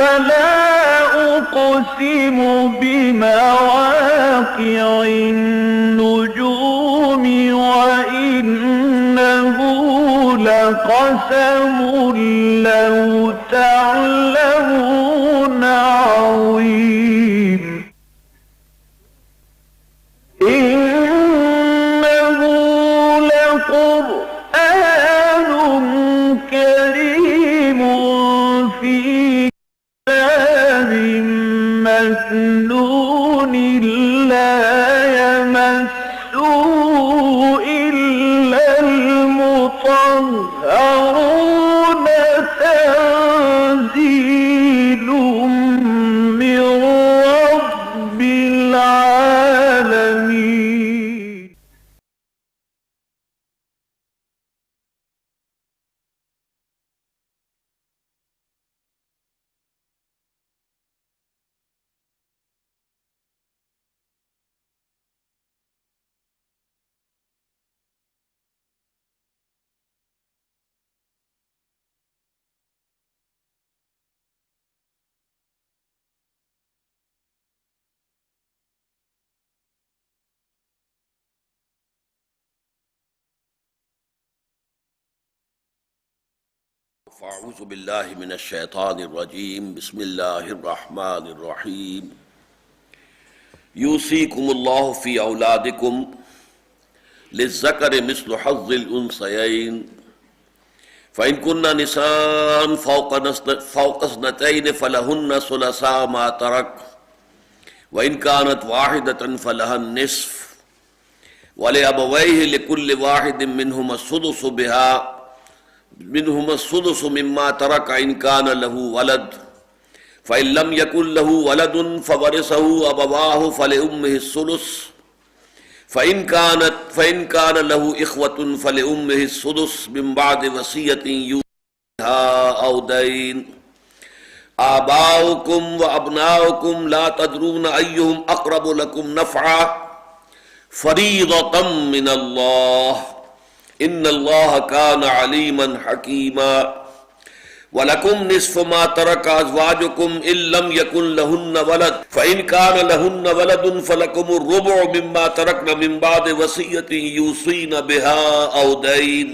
فلا أقسم بمواقع النجوم وإنه لقسم لو تعلمون عظيم إنه لقرآن كريم في كتاب مكنون لا يمسه إلا المطهرون تنزيل من رب العالمين. فاعوذ باللہ من الشیطان الرجیم بسم اللہ الرحمن الرحیم یوصیکم اللہ فی اولادکم للذکر مثل حظ الانثیین فإن كن نساء فوق اثنتین فلہن ثلثا ما ترک وإن كانت واحدة فلها النصف ولأبویہ لكل واحد منهما السدس مما ترك إن كان له ولد فإن لم يكن له ولد فورثه أبواه فلأمه الثلث فإن كان له إخوة فلأمه السدس من بعد وصية يوصي بها أو دين آباؤكم وأبناؤكم لا تدرون أيهم أقرب لكم نفعا فريضة من الله ان اللہ کان علیما حکیما ولکم نصف ما ترک ازواجکم ان لم یکن لہن ولد فإن کان لہن ولد فلکم الربع مما ترکن من بعد وصیۃ یوصین بها او دین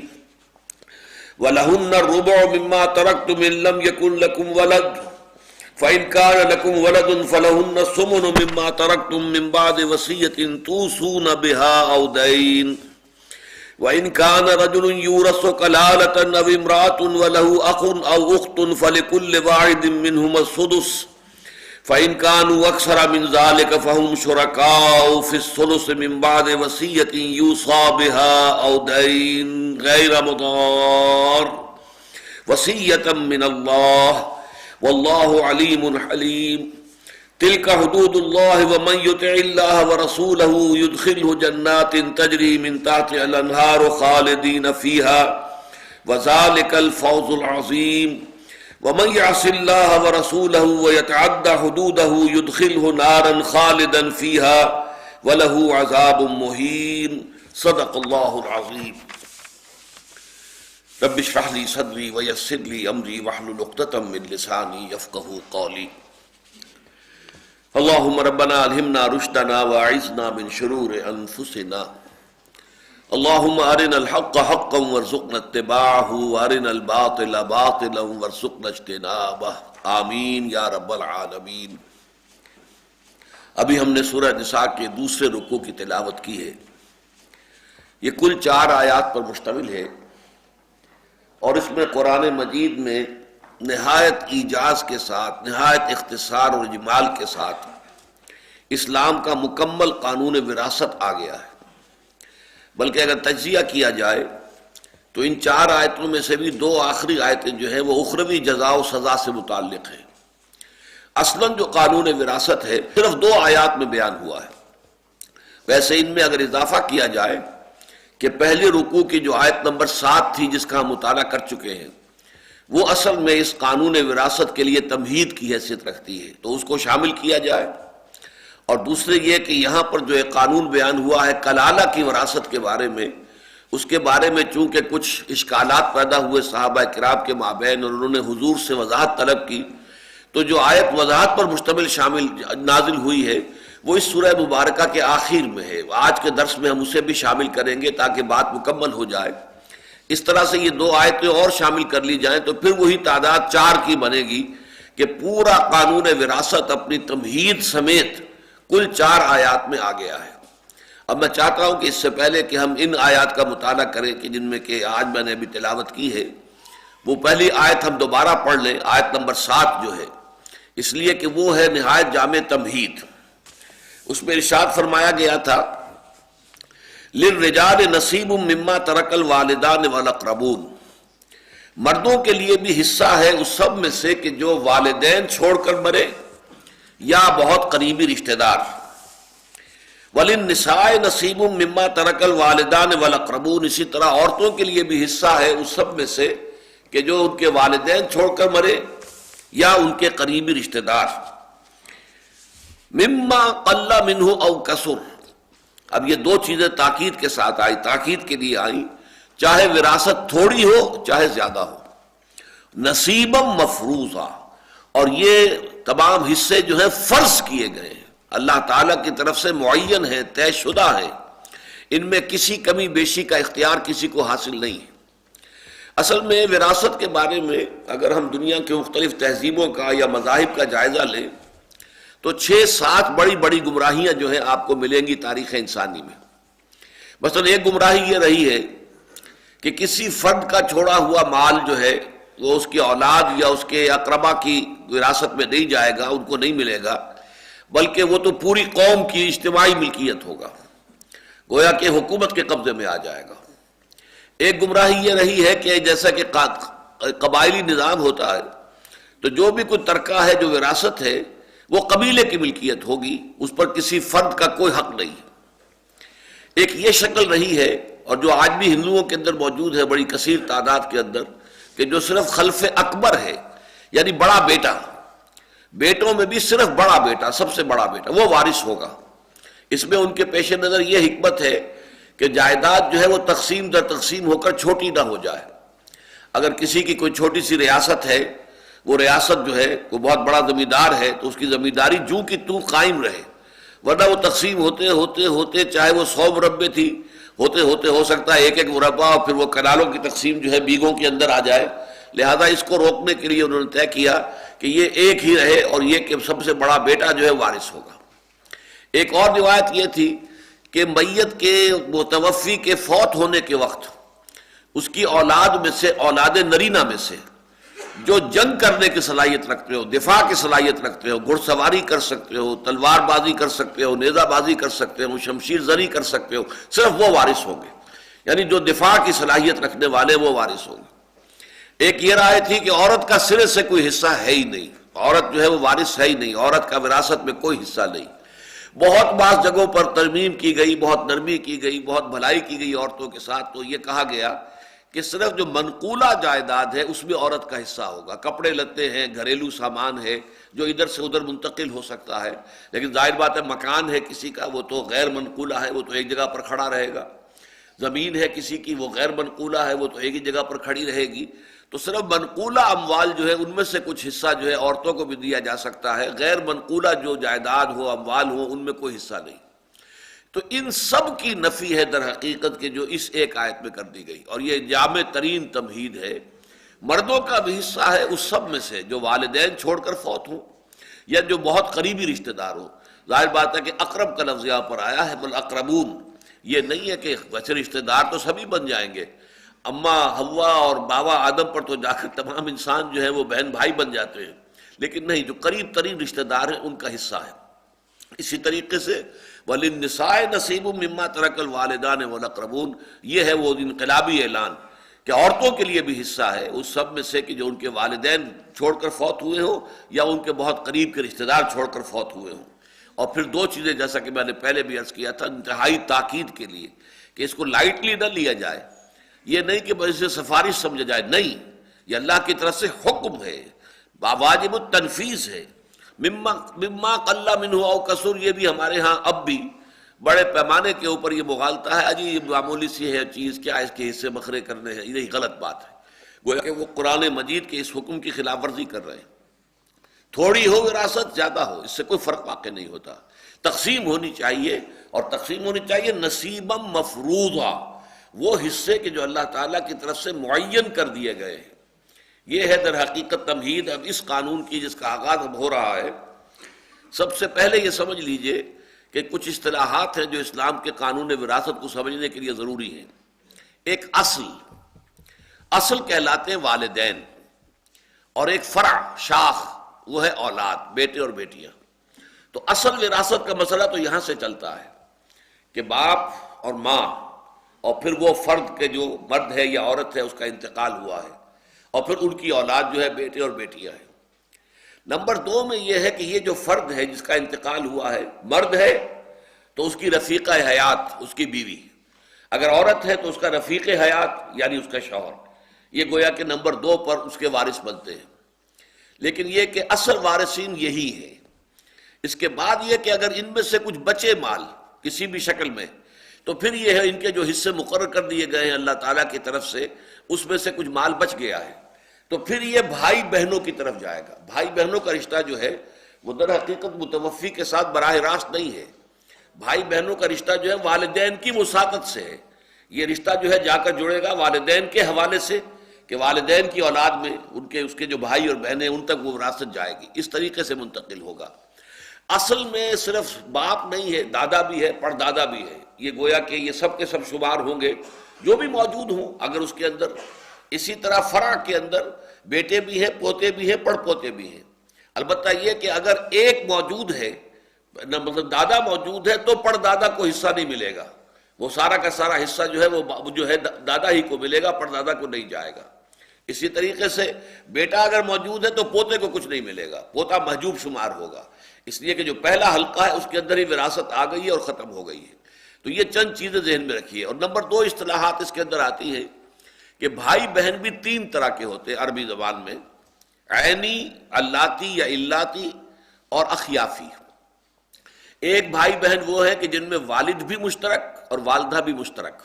ولہن الربع مما ترکتم ان لم یکن لکم ولد فإن کان لکم ولد فلہن الثمن مما ترکتم من بعد وصیۃ توصون بها او دین وَإِنْ كَانَ رَجُلٌ يُورَثُ كَلَالَةً أَوْ امْرَأَةٌ وَلَهُ أَخٌ أَوْ أُخْتٌ فَلِكُلِّ وَاحِدٍ مِّنْهُمَا السُّدُسُ فَإِنْ كَانُوا أَكْثَرَ مِنْ ذَلِكَ فَهُمْ شُرَكَاءُ فِي الثُّلُثِ مِنْ بَعْدِ وَصِيَّةٍ يُوصَى بِهَا أَوْ دَيْنٍ غَيْرَ مُضَارٍّ وَصِيَّةً مِّنَ اللَّهِ وَاللَّهُ عَلِيمٌ حَلِيمٌ تلك حدود اللہ ومن یطع اللہ ورسولہ یدخلہ جنات تجری من تحتها الانہار خالدین فیہا وذلک الفوز العظیم ومن یعص اللہ ورسولہ ویتعد حدودہ یدخلہ نارا خالدا فیہا ولہ عذاب مہین صدق اللہ العظیم رب اشرح لی صدری ویسر لی امری واحلل عقدۃ من لسانی یفقہوا قولی اللہم ربنا الہمنا رشدنا واعذنا من شرور انفسنا اللہم ارنا الحق حقا وارزقنا اتباعہ وارنا الباطل باطلا وارزقنا اجتنابہ آمین یا رب العالمین۔ ابھی ہم نے سورہ نساء کے دوسرے رکوع کی تلاوت کی ہے۔ یہ کل 4 آیات پر مشتمل ہے اور اس میں قرآن مجید میں نہایت ایجاز کے ساتھ، نہایت اختصار اور اجمال کے ساتھ اسلام کا مکمل قانون وراثت آ گیا ہے۔ بلکہ اگر تجزیہ کیا جائے تو ان 4 آیتوں میں سے بھی 2 آخری آیتیں جو ہیں وہ اخروی جزا و سزا سے متعلق ہیں۔ اصلاً جو قانون وراثت ہے صرف 2 آیات میں بیان ہوا ہے۔ ویسے ان میں اگر اضافہ کیا جائے کہ پہلے رکوع کی جو آیت نمبر 7 تھی جس کا ہم مطالعہ کر چکے ہیں، وہ اصل میں اس قانون وراثت کے لیے تمہید کی حیثیت رکھتی ہے، تو اس کو شامل کیا جائے۔ اور دوسرے یہ کہ یہاں پر جو ایک قانون بیان ہوا ہے کلالہ کی وراثت کے بارے میں، اس کے بارے میں چونکہ کچھ اشکالات پیدا ہوئے صحابہ کرام کے مابین اور انہوں نے حضور سے وضاحت طلب کی، تو جو آیت وضاحت پر مشتمل نازل ہوئی ہے وہ اس سورہ مبارکہ کے آخر میں ہے. آج کے درس میں ہم اسے بھی شامل کریں گے تاکہ بات مکمل ہو جائے. اس طرح سے یہ 2 آیتیں اور شامل کر لی جائیں تو پھر وہی تعداد 4 کی بنے گی کہ پورا قانون وراثت اپنی تمہید سمیت کل 4 آیات میں آ گیا ہے. اب میں چاہتا ہوں کہ اس سے پہلے کہ ہم ان آیات کا مطالعہ کریں کہ جن میں کہ آج میں نے ابھی تلاوت کی ہے، وہ پہلی آیت ہم دوبارہ پڑھ لیں، آیت نمبر 7 جو ہے، اس لیے کہ وہ ہے نہایت جامع تمہید. اس میں ارشاد فرمایا گیا تھا للرجال نصیب مما ترک الوالدان والاقربون، مردوں کے لیے بھی حصہ ہے اس سب میں سے کہ جو والدین چھوڑ کر مرے یا بہت قریبی رشتہ دار. وللنساء نصیب مما ترک الوالدان والاقربون، اسی طرح عورتوں کے لیے بھی حصہ ہے اس سب میں سے کہ جو ان کے والدین چھوڑ کر مرے یا ان کے قریبی رشتہ دار. مما قل منہ او کثر، اب یہ 2 چیزیں تاکید کے ساتھ آئی، تاکید کے لیے آئی، چاہے وراثت تھوڑی ہو چاہے زیادہ ہو. نصیبم مفروضہ، اور یہ تمام حصے جو ہیں فرض کیے گئے ہیں، اللہ تعالیٰ کی طرف سے معین ہے، طے شدہ ہے، ان میں کسی کمی بیشی کا اختیار کسی کو حاصل نہیں ہے. اصل میں وراثت کے بارے میں اگر ہم دنیا کے مختلف تہذیبوں کا یا مذاہب کا جائزہ لیں تو 6-7 بڑی بڑی گمراہیاں جو ہیں آپ کو ملیں گی تاریخ انسانی میں. مثلا ایک گمراہی یہ رہی ہے کہ کسی فرد کا چھوڑا ہوا مال جو ہے وہ اس کی اولاد یا اس کے اقربا کی وراثت میں نہیں جائے گا، ان کو نہیں ملے گا، بلکہ وہ تو پوری قوم کی اجتماعی ملکیت ہوگا، گویا کہ حکومت کے قبضے میں آ جائے گا. ایک گمراہی یہ رہی ہے کہ جیسا کہ قبائلی نظام ہوتا ہے تو جو بھی کوئی ترکہ ہے جو وراثت ہے وہ قبیلے کی ملکیت ہوگی، اس پر کسی فرد کا کوئی حق نہیں. ایک یہ شکل رہی ہے اور جو آج بھی ہندوؤں کے اندر موجود ہے بڑی کثیر تعداد کے اندر، کہ جو صرف خلف اکبر ہے، یعنی بڑا بیٹا، بیٹوں میں بھی صرف بڑا بیٹا، سب سے بڑا بیٹا وہ وارث ہوگا. اس میں ان کے پیش نظر یہ حکمت ہے کہ جائیداد جو ہے وہ تقسیم در تقسیم ہو کر چھوٹی نہ ہو جائے. اگر کسی کی کوئی چھوٹی سی ریاست ہے، وہ ریاست جو ہے کوئی بہت بڑا زمیندار ہے تو اس کی زمینداری جو کی تو قائم رہے، ورنہ وہ تقسیم ہوتے ہوتے ہوتے چاہے وہ 100 مربع تھی، ہوتے ہوتے ہو سکتا ہے 1-1 مربع، اور پھر وہ کنالوں کی تقسیم جو ہے بیگھوں کے اندر آ جائے. لہذا اس کو روکنے کے لیے انہوں نے طے کیا کہ یہ ایک ہی رہے اور یہ کہ سب سے بڑا بیٹا جو ہے وارث ہوگا. ایک اور روایت یہ تھی کہ میت کے متوفی کے فوت ہونے کے وقت اس کی اولاد میں سے، اولاد نرینہ میں سے جو جنگ کرنے کی صلاحیت رکھتے ہو، دفاع کی صلاحیت رکھتے ہو، گھڑ سواری کر سکتے ہو، تلوار بازی کر سکتے ہو، نیزہ بازی کر سکتے ہو، شمشیر زنی کر سکتے ہو، صرف وہ وارث ہوں گے. یعنی جو دفاع کی صلاحیت رکھنے والے وہ وارث ہوں گے. ایک یہ رائے تھی کہ عورت کا سرے سے کوئی حصہ ہے ہی نہیں، عورت جو ہے وہ وارث ہے ہی نہیں، عورت کا وراثت میں کوئی حصہ نہیں. بہت بعض جگہوں پر ترمیم کی گئی، بہت نرمی کی گئی، بہت بھلائی کی گئی عورتوں کے ساتھ. تو یہ کہا گیا کہ صرف جو منقولہ جائیداد ہے اس میں عورت کا حصہ ہوگا. کپڑے لتے ہیں، گھریلو سامان ہے جو ادھر سے ادھر منتقل ہو سکتا ہے، لیکن ظاہر بات ہے مکان ہے کسی کا وہ تو غیر منقولہ ہے، وہ تو ایک جگہ پر کھڑا رہے گا. زمین ہے کسی کی وہ غیر منقولہ ہے، وہ تو ایک ہی جگہ پر کھڑی رہے گی. تو صرف منقولہ اموال جو ہے ان میں سے کچھ حصہ جو ہے عورتوں کو بھی دیا جا سکتا ہے، غیر منقولہ جو جائیداد ہو، اموال ہو، ان میں کوئی حصہ نہیں. تو ان سب کی نفی ہے در حقیقت کہ جو اس ایک آیت میں کر دی گئی، اور یہ جامع ترین تمہید ہے. مردوں کا بھی حصہ ہے اس سب میں سے جو والدین چھوڑ کر فوت ہوں یا جو بہت قریبی رشتہ دار ہو. ظاہر بات ہے کہ اقرب کا لفظ یہاں پر آیا ہے، بل اقربون، یہ نہیں ہے کہ ویسے رشتہ دار تو سبھی بن جائیں گے. اماں حوا اور بابا آدم پر تو جا کر تمام انسان جو ہے وہ بہن بھائی بن جاتے ہیں، لیکن نہیں، جو قریب ترین رشتہ دار ہیں ان کا حصہ ہے. اسی طریقے سے وَلِلنِّسَاءِ نَصِيبٌ مِّمَّا تَرَكَ الْوَالِدَانِ وَالْأَقْرَبُونَ، یہ ہے وہ انقلابی اعلان کہ عورتوں کے لیے بھی حصہ ہے اس سب میں سے کہ جو ان کے والدین چھوڑ کر فوت ہوئے ہوں یا ان کے بہت قریب کے رشتہ دار چھوڑ کر فوت ہوئے ہوں. اور پھر 2 چیزیں جیسا کہ میں نے پہلے بھی عرض کیا تھا انتہائی تاکید کے لیے کہ اس کو لائٹلی نہ لیا جائے. یہ نہیں کہ بس اسے سفارش سمجھا جائے، نہیں، یہ اللہ کی طرف سے حکم ہے، واجب التنفیذ ہے. مما قل منہ او کثر، یہ بھی ہمارے ہاں اب بھی بڑے پیمانے کے اوپر یہ مغالطہ ہے. اجی یہ معمولی سی ہے چیز، کیا اس کے حصے بکھرے کرنے ہیں، یہ غلط بات ہے. گویا کہ وہ قرآن مجید کے اس حکم کی خلاف ورزی کر رہے ہیں. تھوڑی ہو وراثت زیادہ ہو، اس سے کوئی فرق واقع نہیں ہوتا. تقسیم ہونی چاہیے، اور تقسیم ہونی چاہیے نصیبا مفروضا، وہ حصے کہ جو اللہ تعالیٰ کی طرف سے معین کر دیے گئے ہیں. یہ ہے در حقیقت تمہید اب اس قانون کی جس کا آغاز اب ہو رہا ہے. سب سے پہلے یہ سمجھ لیجئے کہ کچھ اصطلاحات ہیں جو اسلام کے قانون وراثت کو سمجھنے کے لیے ضروری ہیں. ایک اصل کہلاتے ہیں والدین، اور ایک فرع شاخ وہ ہے اولاد، بیٹے اور بیٹیاں. تو اصل وراثت کا مسئلہ تو یہاں سے چلتا ہے کہ باپ اور ماں اور پھر وہ فرد کے جو مرد ہے یا عورت ہے اس کا انتقال ہوا ہے، اور پھر ان کی اولاد جو ہے بیٹے اور بیٹیاں ہیں. نمبر 2 میں یہ ہے کہ یہ جو فرد ہے جس کا انتقال ہوا ہے، مرد ہے تو اس کی رفیقہ حیات اس کی بیوی، اگر عورت ہے تو اس کا رفیق حیات یعنی اس کا شوہر. یہ گویا کہ نمبر 2 پر اس کے وارث بنتے ہیں. لیکن یہ کہ اصل وارثین یہی ہے. اس کے بعد یہ کہ اگر ان میں سے کچھ بچے مال کسی بھی شکل میں، تو پھر یہ ہے ان کے جو حصے مقرر کر دیے گئے ہیں اللہ تعالیٰ کی طرف سے، اس میں سے کچھ مال بچ گیا ہے تو پھر یہ بھائی بہنوں کی طرف جائے گا. بھائی بہنوں کا رشتہ جو ہے وہ در حقیقت متوفی کے ساتھ براہ راست نہیں ہے. بھائی بہنوں کا رشتہ جو ہے والدین کی وساطت سے ہے. یہ رشتہ جو ہے جا کر جڑے گا والدین کے حوالے سے، کہ والدین کی اولاد میں اس کے جو بھائی اور بہنیں ان تک وہ وراثت جائے گی، اس طریقے سے منتقل ہوگا. اصل میں صرف باپ نہیں ہے، دادا بھی ہے، پردادا بھی ہے. یہ گویا کہ یہ سب کے سب شمار ہوں گے جو بھی موجود ہوں اگر اس کے اندر. اسی طرح فرع کے اندر بیٹے بھی ہیں، پوتے بھی ہیں، پڑ پوتے بھی ہیں. البتہ یہ کہ اگر ایک موجود ہے، مطلب دادا موجود ہے، تو پڑ دادا کو حصہ نہیں ملے گا. وہ سارا کا سارا حصہ جو ہے وہ جو ہے دادا ہی کو ملے گا، پڑ دادا کو نہیں جائے گا. اسی طریقے سے بیٹا اگر موجود ہے تو پوتے کو کچھ نہیں ملے گا، پوتا محجوب شمار ہوگا. اس لیے کہ جو پہلا حلقہ ہے اس کے اندر ہی وراثت آ گئی ہے اور ختم ہو گئی ہے. تو یہ چند چیزیں ذہن میں رکھیے. اور نمبر 2 اصطلاحات اس کے اندر آتی ہیں کہ بھائی بہن بھی 3 طرح کے ہوتے ہیں عربی زبان میں: عینی، اللاتی یا الاتی، اور اخیافی. ایک بھائی بہن وہ ہے کہ جن میں والد بھی مشترک اور والدہ بھی مشترک،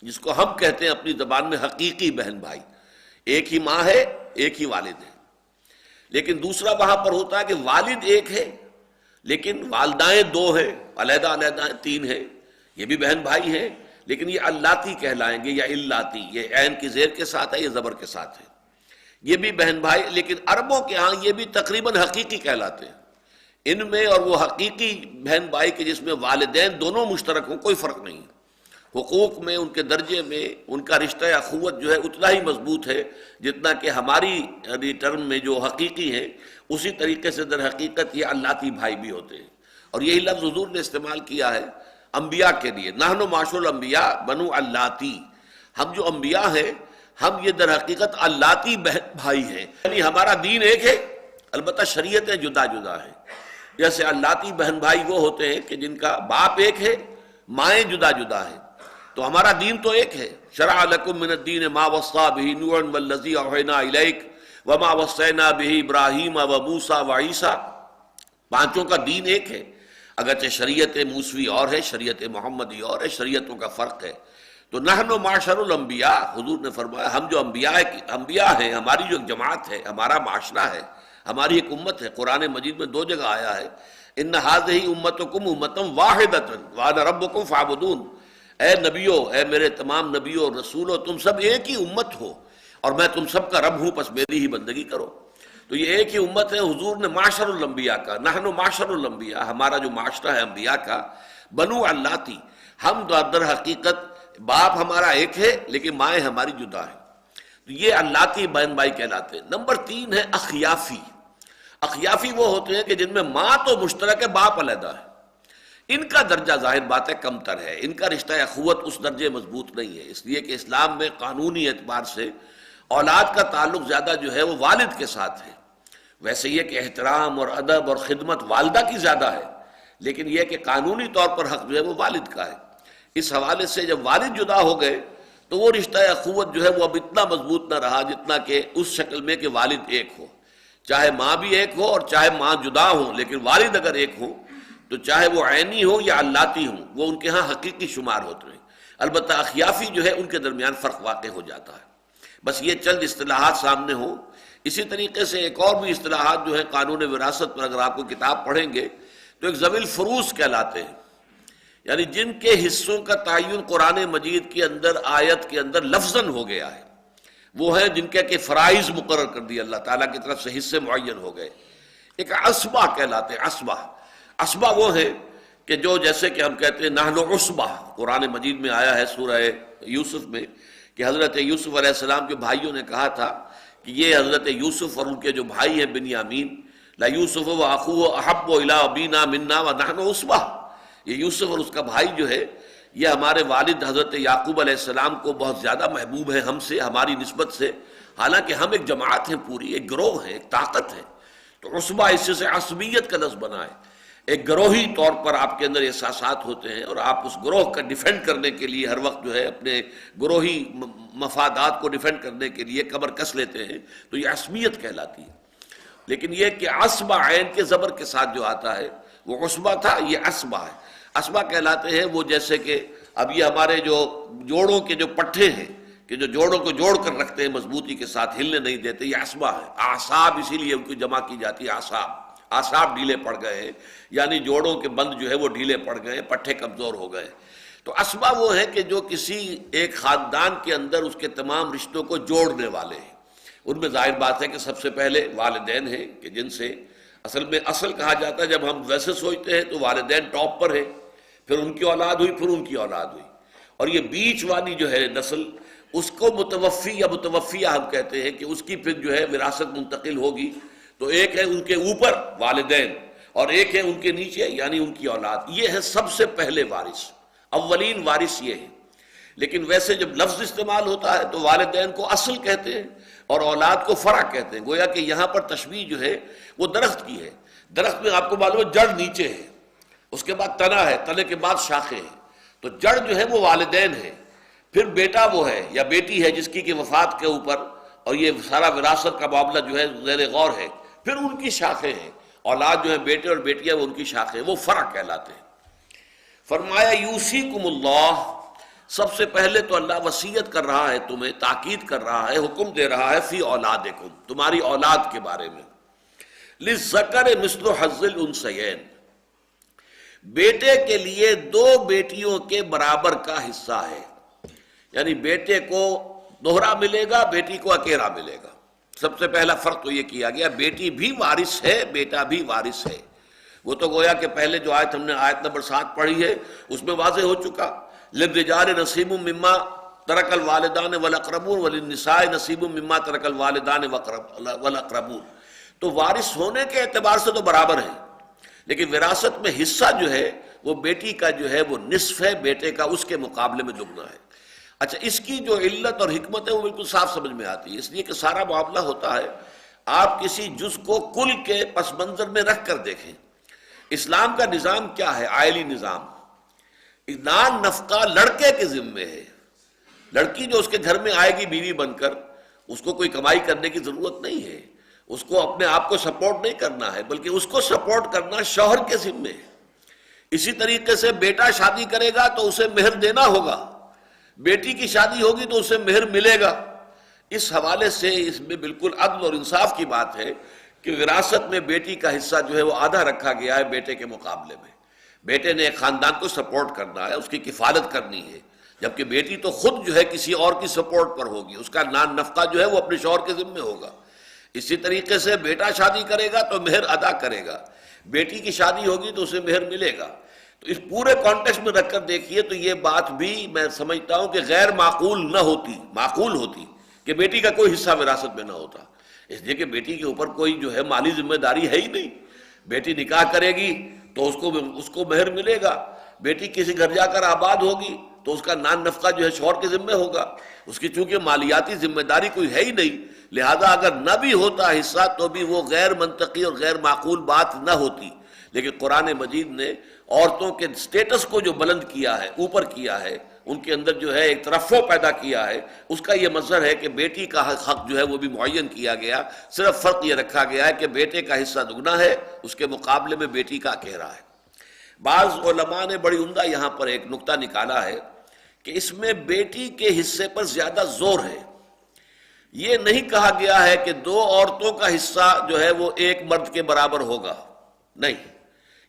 جس کو ہم کہتے ہیں اپنی زبان میں حقیقی بہن بھائی. ایک ہی ماں ہے، ایک ہی والد ہے. لیکن دوسرا وہاں پر ہوتا ہے کہ والد ایک ہے لیکن والدائیں 2 ہیں، علیحدہ علیحدہ 3 ہیں. یہ بھی بہن بھائی ہیں لیکن یہ اللاتی کہلائیں گے یا الاتی. یہ عین کی زیر کے ساتھ ہے، یہ زبر کے ساتھ ہے. یہ بھی بہن بھائی، لیکن عربوں کے ہاں یہ بھی تقریباً حقیقی کہلاتے ہیں. ان میں اور وہ حقیقی بہن بھائی کے جس میں والدین دونوں مشترک ہوں کوئی فرق نہیں. حقوق میں، ان کے درجے میں، ان کا رشتہ اخوت جو ہے اتنا ہی مضبوط ہے جتنا کہ ہماری ٹرم میں جو حقیقی ہیں. اسی طریقے سے در حقیقت یہ اللاتی بھائی بھی ہوتے ہیں. اور یہی لفظ حضور نے استعمال کیا ہے انبیاء کے لیے: نحن معاشر الانبیاء بنو اللاتی. ہم جو انبیاء ہیں ہم یہ در حقیقت اللاتی بہن بھائی ہیں. یعنی ہمارا دین ایک ہے، البتہ شریعتیں جدا جدا ہیں. جیسے اللاتی بہن بھائی وہ ہوتے ہیں کہ جن کا باپ ایک ہے، مائیں جدا جدا ہیں. تو ہمارا دین تو ایک ہے. شرع لکم من الدین ما وصی بہ نوحا والذی اوحینا الیک وما وصینا بہ ابراہیم وموسیٰ وعیسیٰ. 5 کا دین ایک ہے، اگرچہ شریعت موسوی اور ہے، شریعت محمدی اور ہے، شریعتوں کا فرق ہے. تو نحن معاشر الانبیاء، حضور نے فرمایا ہم جو انبیاء ہیں، ہماری جو جماعت ہے، ہمارا معاشرہ ہے، ہماری ایک امت ہے. قرآن مجید میں 2 جگہ آیا ہے: ان ھذہ امتکم امۃ واحدۃ وانا ربکم فاعبدون. اے نبیو، اے میرے تمام نبیوں اور رسولوں، تم سب ایک ہی امت ہو اور میں تم سب کا رب ہوں، پس میری ہی بندگی کرو. تو یہ ایک ہی امت ہے. حضور نے معاشر الانبیاء کا، نحن معاشر الانبیاء، ہمارا جو معاشرہ ہے انبیاء کا، بنو اللاتی، ہم در حقیقت باپ ہمارا ایک ہے لیکن مائیں ہماری جدا ہیں. تو یہ اللاتی بہن بھائی کہلاتے ہیں. نمبر 3 ہے اخیافی. اخیافی وہ ہوتے ہیں کہ جن میں ماں تو مشترک ہے، باپ علیحدہ ہے. ان کا درجہ ظاہر بات ہے کم تر ہے، ان کا رشتہ اخوت اس درجے مضبوط نہیں ہے. اس لیے کہ اسلام میں قانونی اعتبار سے اولاد کا تعلق زیادہ جو ہے وہ والد کے ساتھ ہے. ویسے یہ کہ احترام اور ادب اور خدمت والدہ کی زیادہ ہے، لیکن یہ کہ قانونی طور پر حق جو ہے وہ والد کا ہے. اس حوالے سے جب والد جدا ہو گئے تو وہ رشتہ اخوت جو ہے وہ اب اتنا مضبوط نہ رہا جتنا کہ اس شکل میں کہ والد ایک ہو. چاہے ماں بھی ایک ہو اور چاہے ماں جدا ہو، لیکن والد اگر ایک ہو تو چاہے وہ عینی ہو یا اللاتی ہوں، وہ ان کے ہاں حقیقی شمار ہوتے ہیں. البتہ اخیافی جو ہے ان کے درمیان فرق واقع ہو جاتا ہے. بس یہ چند اصطلاحات سامنے ہوں۔ اسی طریقے سے ایک اور بھی اصطلاحات جو ہے قانون وراثت پر اگر آپ کو کتاب پڑھیں گے تو ایک ذوی الفروض کہلاتے ہیں، یعنی جن کے حصوں کا تعین قرآن مجید کے اندر آیت کے اندر لفظاً ہو گیا ہے، وہ ہیں جن کے کہ فرائض مقرر کر دی اللہ تعالیٰ کی طرف سے، حصے معین ہو گئے۔ ایک عصبہ کہلاتے ہیں، عصبہ۔ عصبہ وہ ہے کہ جو جیسے کہ ہم کہتے ہیں نحن عصبہ، قرآن مجید میں آیا ہے سورہ یوسف میں کہ حضرت یوسف علیہ السلام کے بھائیوں نے کہا تھا کہ یہ حضرت یوسف اور ان کے جو بھائی ہیں بنیامین، لا یوسف و اخوہ احب الی ابینا منا ونحن عصبہ، یہ یوسف اور اس کا بھائی جو ہے یہ ہمارے والد حضرت یعقوب علیہ السلام کو بہت زیادہ محبوب ہے ہم سے، ہماری نسبت سے، حالانکہ ہم ایک جماعت ہیں پوری، ایک گروہ ہے، ایک طاقت ہے۔ تو عصبہ اس سے عصبیت کا لفظ بنا ہے، ایک گروہی طور پر آپ کے اندر احساسات ہوتے ہیں اور آپ اس گروہ کا ڈیفینڈ کرنے کے لیے ہر وقت جو ہے اپنے گروہی مفادات کو ڈیفینڈ کرنے کے لیے کمر کس لیتے ہیں، تو یہ عصبیت کہلاتی ہے۔ لیکن یہ کہ عصبہ عین کے زبر کے ساتھ جو آتا ہے وہ عصبہ تھا، یہ عصبہ ہے۔ عصبہ کہلاتے ہیں وہ جیسے کہ اب یہ ہمارے جو جوڑوں کے جو پٹھے ہیں کہ جو جوڑوں کو جوڑ کر رکھتے ہیں مضبوطی کے ساتھ، ہلنے نہیں دیتے، یہ عصبہ ہے۔ اعصاب اسی لیے ان کی جمع کی جاتی ہے، اعصاب، اعصاب ڈھیلے پڑ گئے ہیں، یعنی جوڑوں کے بند جو ہے وہ ڈھیلے پڑ گئے، پٹھے کمزور ہو گئے۔ تو عصبہ وہ ہے کہ جو کسی ایک خاندان کے اندر اس کے تمام رشتوں کو جوڑنے والے ہیں۔ ان میں ظاہر بات ہے کہ سب سے پہلے والدین ہیں کہ جن سے اصل میں اصل کہا جاتا ہے، جب ہم ویسے سوچتے ہیں تو والدین ٹاپ پر ہے، پھر ان کی اولاد ہوئی، پھر ان کی اولاد ہوئی، اور یہ بیچ والی جو ہے نسل اس کو متوفی یا متوفیہ ہم کہتے ہیں کہ اس کی پھر جو ہے وراثت منتقل ہوگی۔ تو ایک ہے ان کے اوپر والدین اور ایک ہے ان کے نیچے یعنی ان کی اولاد، یہ ہے سب سے پہلے وارث، اولین وارث یہ ہے۔ لیکن ویسے جب لفظ استعمال ہوتا ہے تو والدین کو اصل کہتے ہیں اور اولاد کو فرع کہتے ہیں، گویا کہ یہاں پر تشبیہ جو ہے وہ درخت کی ہے۔ درخت میں آپ کو معلوم ہے جڑ نیچے ہے، اس کے بعد تنا ہے، تنے کے بعد شاخیں ہیں، تو جڑ جو ہے وہ والدین ہے، پھر بیٹا وہ ہے یا بیٹی ہے جس کی کہ وفات کے اوپر اور یہ سارا وراثت کا معاملہ جو ہے زیر غور ہے، پھر ان کی شاخیں ہیں، اولاد جو ہے بیٹے اور بیٹیاں وہ ان کی شاخیں، وہ فرع کہلاتے ہیں۔ فرمایا یوصیکم اللہ، سب سے پہلے تو اللہ وصیت کر رہا ہے تمہیں، تاکید کر رہا ہے، حکم دے رہا ہے فی اولادکم، تمہاری اولاد کے بارے میں، للذکر مثل حظ الانثیین، بیٹے کے لیے دو بیٹیوں کے برابر کا حصہ ہے، یعنی بیٹے کو دوہرا ملے گا، بیٹی کو اکیلا ملے گا۔ سب سے پہلا فرق تو یہ کیا گیا بیٹی بھی وارث ہے، بیٹا بھی وارث ہے۔ وہ تو گویا کہ پہلے جو آیت ہم نے آیت نمبر 7 پڑھی ہے اس میں واضح ہو چکا، للرجال نصیب مما ترک الوالدان والاقربون وللنساء نصیب مما ترک الوالدان والاقربون، تو وارث ہونے کے اعتبار سے تو برابر ہیں، لیکن وراثت میں حصہ جو ہے وہ بیٹی کا جو ہے وہ نصف ہے، بیٹے کا اس کے مقابلے میں دگنا ہے۔ اچھا، اس کی جو علت اور حکمت ہے وہ بالکل صاف سمجھ میں آتی ہے، اس لیے کہ سارا معاملہ ہوتا ہے آپ کسی جز کو کل کے پس منظر میں رکھ کر دیکھیں۔ اسلام کا نظام کیا ہے؟ عائلی نظام، نان نفقہ لڑکے کے ذمے ہے۔ لڑکی جو اس کے گھر میں آئے گی بیوی بن کر، اس کو کوئی کمائی کرنے کی ضرورت نہیں ہے، اس کو اپنے آپ کو سپورٹ نہیں کرنا ہے، بلکہ اس کو سپورٹ کرنا شوہر کے ذمے ہے۔ اسی طریقے سے بیٹا شادی کرے گا تو اسے مہر دینا ہوگا، بیٹی کی شادی ہوگی تو اسے مہر ملے گا۔ اس حوالے سے اس میں بالکل عدل اور انصاف کی بات ہے کہ وراثت میں بیٹی کا حصہ جو ہے وہ آدھا رکھا گیا ہے بیٹے کے مقابلے میں۔ بیٹے نے ایک خاندان کو سپورٹ کرنا ہے، اس کی کفالت کرنی ہے، جبکہ بیٹی تو خود جو ہے کسی اور کی سپورٹ پر ہوگی، اس کا نان نفقہ جو ہے وہ اپنے شوہر کے ذمے ہوگا۔ اسی طریقے سے بیٹا شادی کرے گا تو مہر ادا کرے گا، بیٹی کی شادی ہوگی تو اسے مہر ملے گا۔ تو اس پورے کانٹیکسٹ میں رکھ کر دیکھیے تو یہ بات بھی میں سمجھتا ہوں کہ غیر معقول نہ ہوتی، معقول ہوتی کہ بیٹی کا کوئی حصہ وراثت میں نہ ہوتا، اس لیے کہ بیٹی کے اوپر کوئی جو ہے مالی ذمہ داری ہے ہی نہیں۔ بیٹی نکاح کرے گی تو اس کو مہر ملے گا، بیٹی کسی گھر جا کر آباد ہوگی تو اس کا نان نفقہ جو ہے شوہر کے ذمہ ہوگا، اس کی چونکہ مالیاتی ذمہ داری کوئی ہے ہی نہیں، لہذا اگر نہ بھی ہوتا حصہ تو بھی وہ غیر منطقی اور غیر معقول بات نہ ہوتی۔ لیکن قرآن مجید نے عورتوں کے سٹیٹس کو جو بلند کیا ہے، اوپر کیا ہے، ان کے اندر جو ہے ایک ترفع پیدا کیا ہے، اس کا یہ مظہر ہے کہ بیٹی کا حق جو ہے وہ بھی معین کیا گیا، صرف فرق یہ رکھا گیا ہے کہ بیٹے کا حصہ دگنا ہے، اس کے مقابلے میں بیٹی کا اکیرا ہے۔ بعض علماء نے بڑی عمدہ یہاں پر ایک نقطہ نکالا ہے کہ اس میں بیٹی کے حصے پر زیادہ زور ہے، یہ نہیں کہا گیا ہے کہ دو عورتوں کا حصہ جو ہے وہ ایک مرد کے برابر ہوگا، نہیں،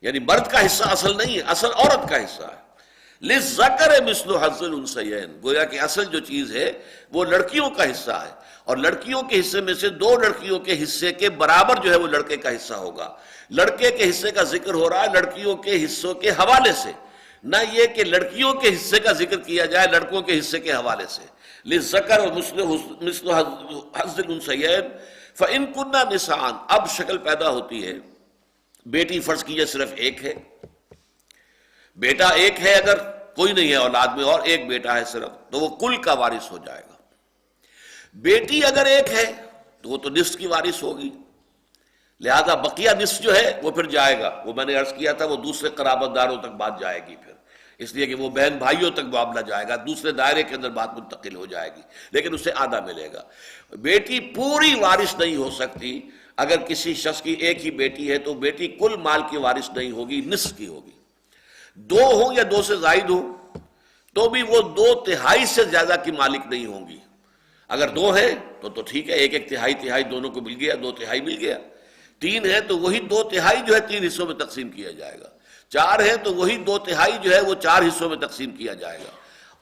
یعنی مرد کا حصہ اصل نہیں ہے، اصل عورت کا حصہ ہے۔ للذکر مثل حظ الانثیین، گویا کہ اصل جو چیز ہے وہ لڑکیوں کا حصہ ہے، اور لڑکیوں کے حصے میں سے دو لڑکیوں کے حصے کے برابر جو ہے وہ لڑکے کا حصہ ہوگا۔ لڑکے کے حصے کا ذکر ہو رہا ہے لڑکیوں کے حصوں کے حوالے سے، نہ یہ کہ لڑکیوں کے حصے کا ذکر کیا جائے لڑکوں کے حصے کے حوالے سے۔ للذکر مثل حظ الانثیین فإن كن نساء، اب شکل پیدا ہوتی ہے، بیٹی فرض کیجئے صرف ایک ہے، بیٹا ایک ہے، اگر کوئی نہیں ہے اولاد میں اور ایک بیٹا ہے صرف، تو وہ کل کا وارث ہو جائے گا۔ بیٹی اگر ایک ہے تو وہ تو نصف کی وارث ہوگی، لہذا بقیہ نصف جو ہے وہ پھر جائے گا، وہ میں نے عرض کیا تھا وہ دوسرے قرابت داروں تک بات جائے گی، پھر اس لیے کہ وہ بہن بھائیوں تک معاملہ جائے گا، دوسرے دائرے کے اندر بات منتقل ہو جائے گی، لیکن اسے آدھا ملے گا۔ بیٹی پوری وارث نہیں ہو سکتی، اگر کسی شخص کی ایک ہی بیٹی ہے تو بیٹی کل مال کی وارث نہیں ہوگی، نصف کی ہوگی۔ دو ہوں یا دو سے زائد ہوں تو بھی وہ 2/3 سے زیادہ کی مالک نہیں ہوں گی۔ اگر دو ہیں تو ٹھیک ہے، ایک ایک تہائی دونوں کو مل گیا، 2/3 مل گیا۔ 3 ہے تو وہی 2/3 جو ہے 3 حصوں میں تقسیم کیا جائے گا۔ 4 ہے تو وہی 2/3 جو ہے وہ 4 حصوں میں تقسیم کیا جائے گا،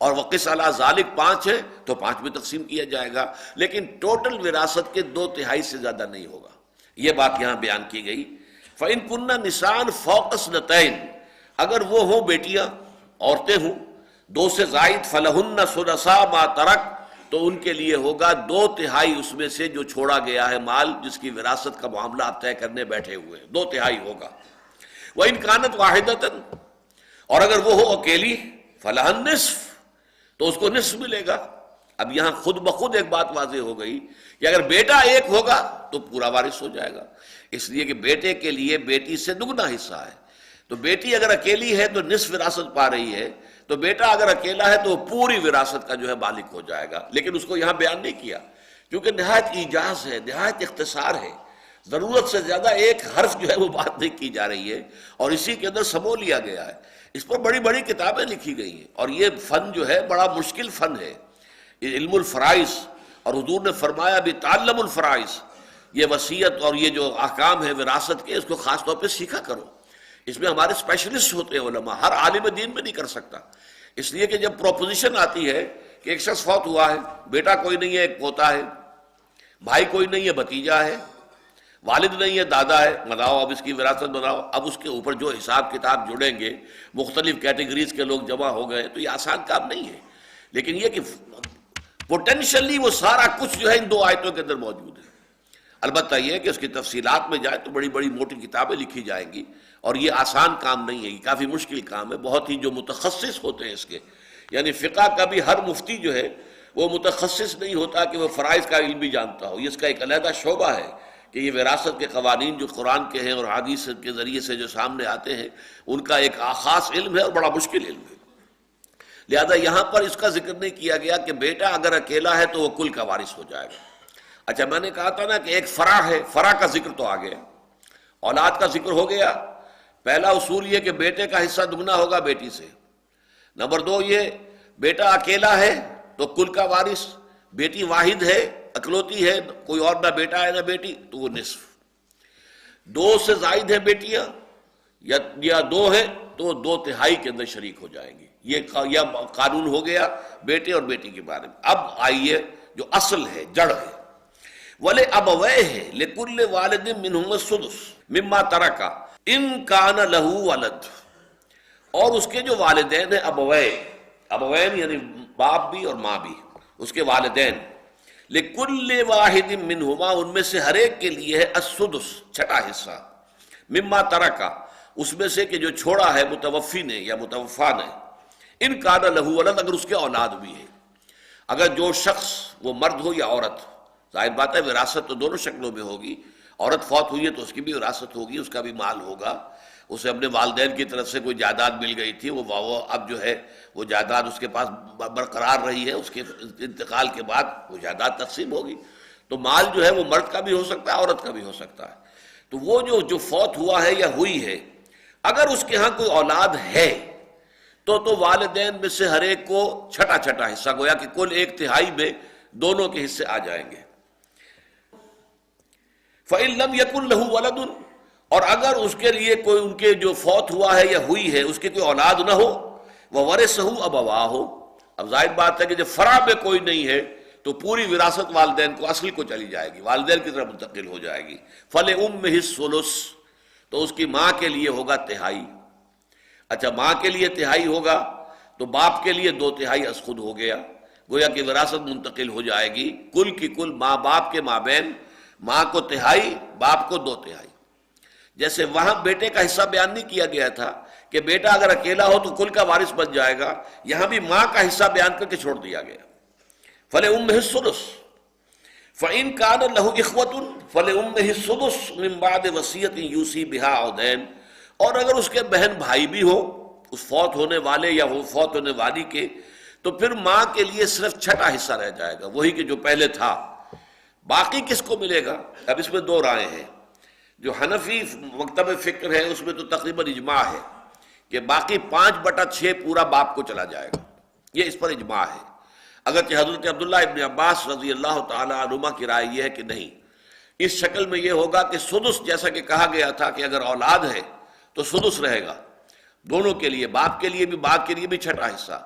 اور وقس علی ذالک 5 ہے تو 5 میں تقسیم کیا جائے گا، لیکن ٹوٹل وراثت کے 2/3 سے زیادہ نہیں ہوگا۔ یہ بات یہاں بیان کی گئی۔ فإن كن نساء فوق اثنتین، اگر وہ ہوں بیٹیاں، عورتیں ہوں 2 سے زائد، فلہن ثلثا ما ترک، تو ان کے لیے ہوگا 2/3 اس میں سے جو چھوڑا گیا ہے مال، جس کی وراثت کا معاملہ آپ طے کرنے بیٹھے ہوئے ہیں، 2/3 ہوگا۔ وَإِن كَانَتْ وَاحِدَةً، اور اگر وہ ہو اکیلی، فَلَهَا النِّصْفُ، تو اس کو نصف ملے گا۔ اب یہاں خود بخود ایک بات واضح ہو گئی کہ اگر بیٹا ایک ہوگا تو پورا وارث ہو جائے گا، اس لیے کہ بیٹے کے لیے بیٹی سے دگنا حصہ ہے، تو بیٹی اگر اکیلی ہے تو نصف وراثت پا رہی ہے، تو بیٹا اگر اکیلا ہے تو وہ پوری وراثت کا جو ہے مالک ہو جائے گا۔ لیکن اس کو یہاں بیان نہیں کیا کیونکہ نہایت ایجاز ہے، نہایت اختصار ہے، ضرورت سے زیادہ ایک حرف جو ہے وہ بات نہیں کی جا رہی ہے، اور اسی کے اندر سمو لیا گیا ہے۔ اس پر بڑی بڑی کتابیں لکھی گئی ہیں، اور یہ فن جو ہے بڑا مشکل فن ہے، یہ علم الفرائض، اور حضور نے فرمایا بھی تعلم الفرائض، یہ وصیت اور یہ جو احکام ہے وراثت کے، اس کو خاص طور پہ سیکھا کرو۔ اس میں ہمارے اسپیشلسٹ ہوتے ہیں علماء، ہر عالم دین میں نہیں کر سکتا، اس لیے کہ جب پروپوزیشن آتی ہے کہ ایک شخص فوت ہوا ہے، بیٹا کوئی نہیں ہے، ایک پوتا ہے، بھائی کوئی نہیں ہے، بھتیجا ہے، والد نہیں ہے، دادا ہے، بناؤ اب اس کی وراثت بناؤ۔ اب اس کے اوپر جو حساب کتاب جڑیں گے، مختلف کیٹیگریز کے لوگ جمع ہو گئے، تو یہ آسان کام نہیں ہے، لیکن یہ کہ پوٹینشلی وہ سارا کچھ جو ہے ان 2 آیتوں کے اندر موجود ہے۔ البتہ یہ کہ اس کی تفصیلات میں جائے تو بڑی بڑی موٹی کتابیں لکھی جائیں گی، اور یہ آسان کام نہیں ہے، یہ کافی مشکل کام ہے۔ بہت ہی جو متخصص ہوتے ہیں اس کے، یعنی فقہ کا بھی ہر مفتی جو ہے وہ متخصص نہیں ہوتا کہ وہ فرائض کا علم بھی جانتا ہو، یہ اس کا ایک علیحدہ شعبہ ہے کہ یہ وراثت کے قوانین جو قرآن کے ہیں اور حدیث کے ذریعے سے جو سامنے آتے ہیں، ان کا ایک خاص علم ہے اور بڑا مشکل علم ہے۔ لہذا یہاں پر اس کا ذکر نہیں کیا گیا کہ بیٹا اگر اکیلا ہے تو وہ کل کا وارث ہو جائے گا۔ اچھا، میں نے کہا تھا نا کہ ایک فرع ہے، فرع کا ذکر تو آ گیا، اولاد کا ذکر ہو گیا۔ پہلا اصول یہ کہ بیٹے کا حصہ دگنا ہوگا بیٹی سے۔ نمبر 2 یہ بیٹا اکیلا ہے تو کل کا وارث، بیٹی واحد ہے، اکلوتی ہے، کوئی اور نہ بیٹا ہے نہ بیٹی، تو وہ نصف۔ 2 سے زائد ہیں بیٹیاں یا 2 ہیں تو 2/3 کے اندر شریک ہو جائیں گی۔ یہ قانون ہو گیا بیٹے اور بیٹی کے بارے میں۔ اب آئیے جو اصل ہے، جڑ ہے، وَلِأَبَوَيْهِ لِكُلِّ وَالِدٍ مِّنْهُمَا السُّدُسُ مِمَّا تَرَكَ إِن كَانَ لَهُ وَلَدٌ، اور اس کے جو والدین ہیں ابوین یعنی باپ بھی اور ماں بھی، اس کے والدین، لِكُلِّ وَاحِدٍ مِّنْهُمَا، ان میں سے ہر ایک کے لیے ہے السدس، چھٹا حصہ، مما ترکا، اس میں سے کہ جو چھوڑا ہے متوفی نے یا متوفا نے، ان کان لہو ولد، اگر اس کے اولاد بھی ہے۔ اگر جو شخص وہ مرد ہو یا عورت، ظاہر بات ہے وراثت تو دونوں شکلوں میں ہوگی، عورت فوت ہوئی ہے تو اس کی بھی وراثت ہوگی، اس کا بھی مال ہوگا، اسے اپنے والدین کی طرف سے کوئی جائیداد مل گئی تھی، وہ اب جو ہے وہ جائیداد اس کے پاس برقرار رہی ہے، اس کے انتقال کے بعد وہ جائیداد تقسیم ہوگی، تو مال جو ہے وہ مرد کا بھی ہو سکتا ہے، عورت کا بھی ہو سکتا ہے۔ تو وہ جو فوت ہوا ہے یا ہوئی ہے، اگر اس کے ہاں کوئی اولاد ہے تو والدین میں سے ہر ایک کو چھٹا چھٹا حصہ، گویا کہ کل 1/3 میں دونوں کے حصے آ جائیں گے۔ فَإِن لَمْ يَكُنْ لَهُ وَلَدٌ، اور اگر اس کے لیے کوئی ان کے جو فوت ہوا ہے یا ہوئی ہے اس کے کوئی اولاد نہ ہو، وَوَرِثَهُ أَبَوَاهُ، اب ظاہر بات ہے کہ جب فرع میں کوئی نہیں ہے تو پوری وراثت والدین کو، اصل کو چلی جائے گی، والدین کی طرف منتقل ہو جائے گی۔ فَلِأُمِّهِ الثُّلُث، تو اس کی ماں کے لیے ہوگا تہائی۔ اچھا، ماں کے لیے تہائی ہوگا تو باپ کے لیے 2/3 از خود ہو گیا، گویا کہ وراثت منتقل ہو جائے گی کل کی کل ماں باپ کے مابین، ماں کو تہائی، باپ کو 2/3۔ جیسے وہاں بیٹے کا حصہ بیان نہیں کیا گیا تھا کہ بیٹا اگر اکیلا ہو تو کل کا وارث بن جائے گا، یہاں بھی ماں کا حصہ بیان کر کے چھوڑ دیا گیا۔ فَلِأُمِّهِ الثُّلُث فَإِن كَانَ لَهُ إِخْوَةٌ فَلِأُمِّهِ السُّدُسُ مِن بَعْدِ وَصِيَّةٍ يُوصِي بِهَا أَوْ دَيْنٍ، اور اگر اس کے بہن بھائی بھی ہو اس فوت ہونے والے یا وہ فوت ہونے والی کے، تو پھر ماں کے لیے صرف 6واں حصہ رہ جائے گا، وہی کہ جو پہلے تھا۔ باقی کس کو ملے گا؟ اب اس میں 2 رائے ہیں۔ جو حنفی مکتب فکر ہے اس میں تو تقریباً اجماع ہے کہ باقی 5/6 پورا باپ کو چلا جائے گا، یہ اس پر اجماع ہے۔ اگرچہ حضرت عبداللہ ابن عباس رضی اللہ تعالی عنہما کی رائے یہ ہے کہ نہیں، اس شکل میں یہ ہوگا کہ سدس، جیسا کہ کہا گیا تھا کہ اگر اولاد ہے تو سدس رہے گا دونوں کے لیے، باپ کے لیے بھی باپ کے لیے بھی 6واں حصہ۔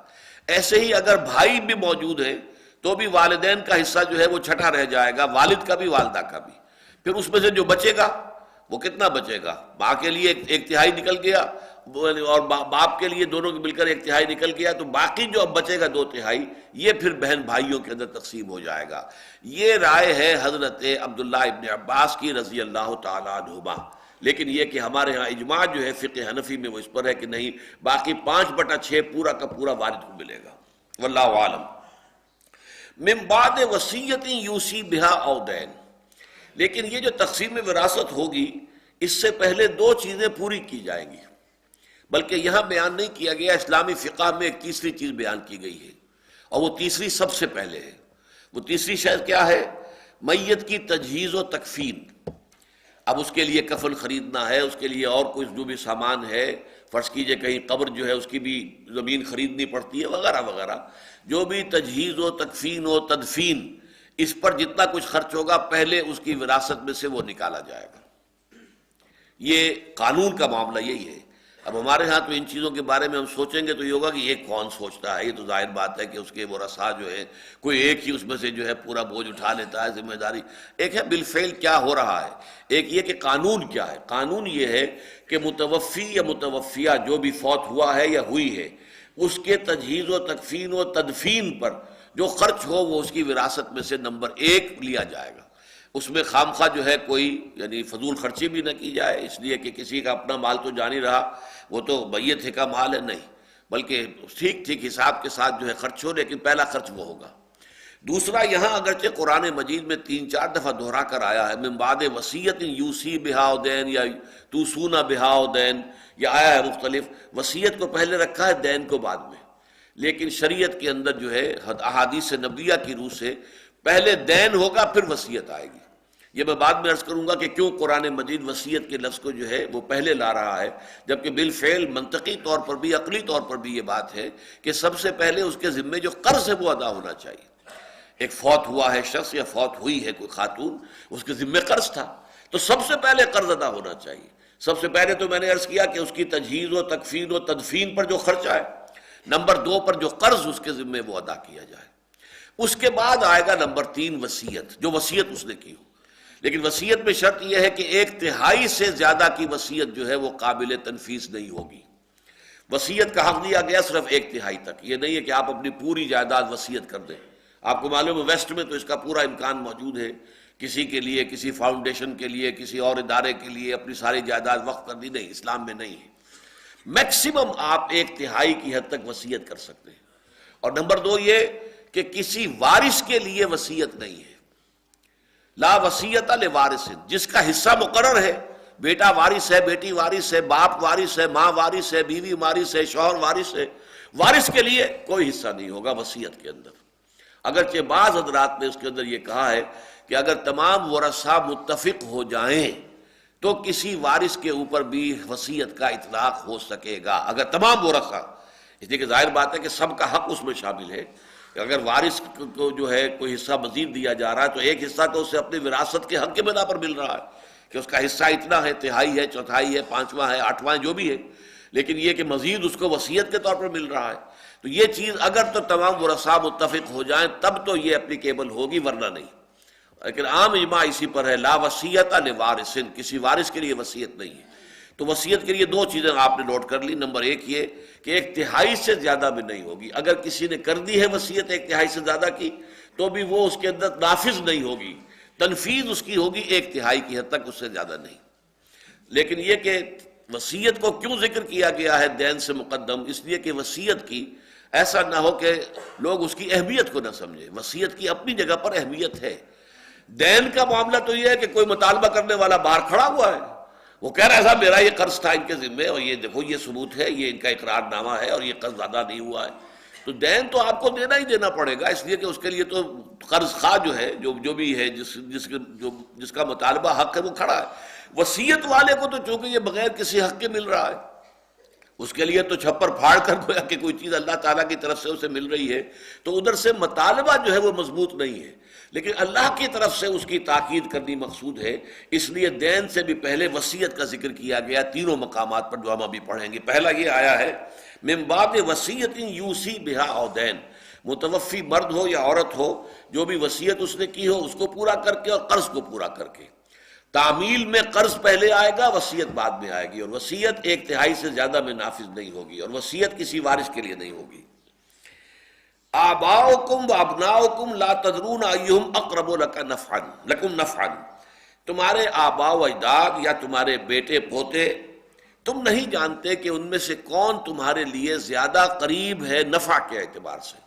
ایسے ہی اگر بھائی بھی موجود ہے تو بھی والدین کا حصہ جو ہے وہ 6واں رہ جائے گا، والد کا بھی والدہ کا بھی۔ پھر اس میں سے جو بچے گا وہ کتنا بچے گا؟ ماں کے لیے 1/3 نکل گیا اور باپ کے لیے دونوں کے مل کر 1/3 نکل گیا، تو باقی جو اب بچے گا 2/3 یہ پھر بہن بھائیوں کے اندر تقسیم ہو جائے گا۔ یہ رائے ہے حضرت عبداللہ ابن عباس کی رضی اللہ تعالی عنہما، لیکن یہ کہ ہمارے ہاں اجماع جو ہے فقہ حنفی میں وہ اس پر ہے کہ نہیں، باقی 5/6 پورا کا پورا والد کو ملے گا۔ واللہ عالم۔ من بعد وصیۃ یوصی بہا او دین، لیکن یہ جو تقسیم وراثت ہوگی اس سے پہلے 2 چیزیں پوری کی جائیں گی، بلکہ یہاں بیان نہیں کیا گیا، اسلامی فقہ میں ایک تیسری چیز بیان کی گئی ہے، اور وہ تیسری سب سے پہلے ہے۔ وہ تیسری شے کیا ہے؟ میت کی تجہیز و تکفین۔ اب اس کے لیے کفن خریدنا ہے، اس کے لیے اور کچھ جو بھی سامان ہے، فرض کیجئے کہیں قبر جو ہے اس کی بھی زمین خریدنی پڑتی ہے وغیرہ وغیرہ، جو بھی تجہیز و تکفین و تدفین، اس پر جتنا کچھ خرچ ہوگا پہلے اس کی وراثت میں سے وہ نکالا جائے گا۔ یہ قانون کا معاملہ یہی ہے۔ اب ہمارے ہاں تو ان چیزوں کے بارے میں ہم سوچیں گے تو یہ ہوگا کہ یہ کون سوچتا ہے، یہ تو ظاہر بات ہے کہ اس کے ورثاء جو ہے کوئی ایک ہی اس میں سے جو ہے پورا بوجھ اٹھا لیتا ہے، ذمہ داری۔ ایک ہے بالفعل کیا ہو رہا ہے، ایک یہ کہ قانون کیا ہے۔ قانون یہ ہے کہ متوفی یا متوفیہ جو بھی فوت ہوا ہے یا ہوئی ہے، اس کے تجہیز و تکفین و تدفین پر جو خرچ ہو وہ اس کی وراثت میں سے نمبر 1 لیا جائے گا۔ اس میں خام خواہ جو ہے کوئی یعنی فضول خرچی بھی نہ کی جائے، اس لیے کہ کسی کا اپنا مال تو جانی رہا، وہ تو میت کا مال ہے، نہیں، بلکہ ٹھیک ٹھیک حساب کے ساتھ جو ہے خرچ ہو، لیکن پہلا خرچ وہ ہوگا۔ دوسرا، یہاں اگرچہ قرآن مجید میں 3-4 دفعہ دہرا کر آیا ہے من بعد وصیت یوصی بہا دین یا توصون بہا دین، یہ آیا ہے مختلف، وصیت کو پہلے رکھا ہے، دین کو بعد میں، لیکن شریعت کے اندر جو ہے احادیث نبویہ کی روح سے پہلے دین ہوگا پھر وصیت آئے گی۔ یہ میں بعد میں عرض کروں گا کہ کیوں قرآن مجید وصیت کے لفظ کو جو ہے وہ پہلے لا رہا ہے، جبکہ بالفعل منطقی طور پر بھی عقلی طور پر بھی یہ بات ہے کہ سب سے پہلے اس کے ذمے جو قرض ہے وہ ادا ہونا چاہیے۔ ایک فوت ہوا ہے شخص یا فوت ہوئی ہے کوئی خاتون، اس کے ذمے قرض تھا، تو سب سے پہلے قرض ادا ہونا چاہیے۔ سب سے پہلے تو میں نے عرض کیا کہ اس کی تجہیز و تکفین و تدفین پر جو خرچہ ہے، نمبر 2 پر جو قرض اس کے ذمے وہ ادا کیا جائے۔ اس کے بعد آئے گا نمبر 3 وصیت، جو وصیت اس نے کی ہو، لیکن وصیت میں شرط یہ ہے کہ 1/3 سے زیادہ کی وصیت جو ہے وہ قابل تنفیذ نہیں ہوگی۔ وصیت کا حق دیا گیا صرف 1/3 تک، یہ نہیں ہے کہ آپ اپنی پوری جائیداد وصیت کر دیں۔ آپ کو معلوم ہے ویسٹ میں تو اس کا پورا امکان موجود ہے، کسی کے لیے، کسی فاؤنڈیشن کے لیے، کسی اور ادارے کے لیے اپنی ساری جائیداد وقف کر دی، نہیں، اسلام میں نہیں ہے۔ میکسیمم آپ 1/3 کی حد تک وصیت کر سکتے ہیں۔ اور نمبر 2 یہ کہ کسی وارث کے لیے وصیت نہیں ہے، لا وصیت لوارث، جس کا حصہ مقرر ہے، بیٹا وارث ہے، بیٹی وارث ہے، باپ وارث ہے، ماں وارث ہے، بیوی وارث ہے، شوہر وارث ہے، وارث کے لیے کوئی حصہ نہیں ہوگا وصیت کے اندر۔ اگرچہ بعض حضرات نے اس کے اندر یہ کہا ہے کہ اگر تمام ورثاء متفق ہو جائیں تو کسی وارث کے اوپر بھی وصیت کا اطلاق ہو سکے گا، اگر تمام ورثاء، اس لیے کہ ظاہر بات ہے کہ سب کا حق اس میں شامل ہے۔ کہ اگر وارث کو جو ہے کوئی حصہ مزید دیا جا رہا ہے تو ایک حصہ تو اسے اپنی وراثت کے حق کے بنا پر مل رہا ہے کہ اس کا حصہ اتنا ہے، تہائی ہے، چوتھائی ہے، پانچواں ہے، آٹھواں ہے، جو بھی ہے، لیکن یہ کہ مزید اس کو وصیت کے طور پر مل رہا ہے، تو یہ چیز اگر تو تمام ورثاء متفق ہو جائیں تب تو یہ اپلیکیبل ہوگی، ورنہ نہیں۔ لیکن عام اجماع اسی پر ہے، لا وصیت لوارث، کسی وارث کے لیے وصیت نہیں ہے۔ تو وصیت کے لیے دو چیزیں آپ نے نوٹ کر لی، نمبر ایک یہ کہ ایک تہائی سے زیادہ بھی نہیں ہوگی، اگر کسی نے کر دی ہے وصیت ایک تہائی سے زیادہ کی تو بھی وہ اس کے اندر نافذ نہیں ہوگی، تنفیذ اس کی ہوگی ایک تہائی کی حد تک، اس سے زیادہ نہیں۔ لیکن یہ کہ وصیت کو کیوں ذکر کیا گیا ہے دین سے مقدم، اس لیے کہ وصیت کی ایسا نہ ہو کہ لوگ اس کی اہمیت کو نہ سمجھیں، وصیت کی اپنی جگہ پر اہمیت ہے۔ دین کا معاملہ تو یہ ہے کہ کوئی مطالبہ کرنے والا باہر کھڑا ہوا ہے، وہ کہہ رہا ہے صاحب میرا یہ قرض تھا ان کے ذمے اور یہ دیکھو یہ ثبوت ہے، یہ ان کا اقرار نامہ ہے اور یہ قرض ادا نہیں ہوا ہے، تو دین تو آپ کو دینا ہی دینا پڑے گا، اس لیے کہ اس کے لیے تو قرض خواہ جو ہے جو بھی ہے جس کا مطالبہ حق ہے وہ کھڑا ہے۔ وصیت والے کو تو چونکہ یہ بغیر کسی حق کے مل رہا ہے، اس کے لیے تو چھپر پھاڑ کر گویا کہ کوئی چیز اللہ تعالیٰ کی طرف سے اسے مل رہی ہے، تو ادھر سے مطالبہ جو ہے وہ مضبوط نہیں ہے، لیکن اللہ کی طرف سے اس کی تاکید کرنی مقصود ہے، اس لیے دین سے بھی پہلے وصیت کا ذکر کیا گیا تینوں مقامات پر جو ہم ابھی پڑھیں گے۔ پہلا یہ آیا ہے من بعد وصیت یوصی بہا او دین، متوفی مرد ہو یا عورت ہو، جو بھی وصیت اس نے کی ہو اس کو پورا کر کے اور قرض کو پورا کر کے۔ تعمیل میں قرض پہلے آئے گا، وصیت بعد میں آئے گی، اور وصیت ایک تہائی سے زیادہ میں نافذ نہیں ہوگی، اور وصیت کسی وارث کے لیے نہیں ہوگی۔ آباؤکم و ابناؤکم لا تدرون ایہم اقرب لکم نفعا، تمہارے آباء و اجداد یا تمہارے بیٹے پوتے، تم نہیں جانتے کہ ان میں سے کون تمہارے لیے زیادہ قریب ہے نفع کے اعتبار سے۔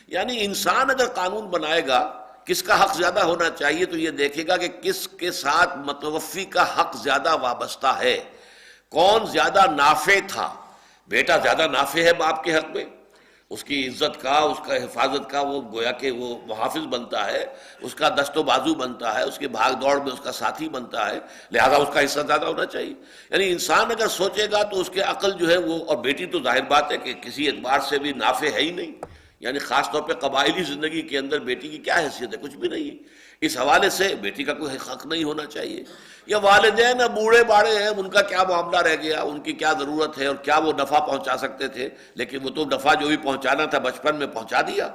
یعنی انسان اگر قانون بنائے گا کس کا حق زیادہ ہونا چاہیے تو یہ دیکھے گا کہ کس کے ساتھ متوفی کا حق زیادہ وابستہ ہے، کون زیادہ نافع تھا۔ بیٹا زیادہ نافع ہے باپ کے حق میں، اس کی عزت کا، اس کا حفاظت کا وہ گویا کہ وہ محافظ بنتا ہے، اس کا دست و بازو بنتا ہے، اس کے بھاگ دوڑ میں اس کا ساتھی بنتا ہے، لہذا اس کا حصہ زیادہ ہونا چاہیے۔ یعنی انسان اگر سوچے گا تو اس کے عقل جو ہے وہ، اور بیٹی تو ظاہر بات ہے کہ کسی اعتبار سے بھی نافع ہے ہی نہیں، یعنی خاص طور پہ قبائلی زندگی کے اندر بیٹی کی کیا حیثیت ہے، کچھ بھی نہیں ہے، اس حوالے سے بیٹی کا کوئی حق نہیں ہونا چاہیے۔ یا والدین اب بوڑھے باڑے ہیں، ان کا کیا معاملہ رہ گیا، ان کی کیا ضرورت ہے اور کیا وہ نفع پہنچا سکتے تھے، لیکن وہ تو نفع جو بھی پہنچانا تھا بچپن میں پہنچا دیا،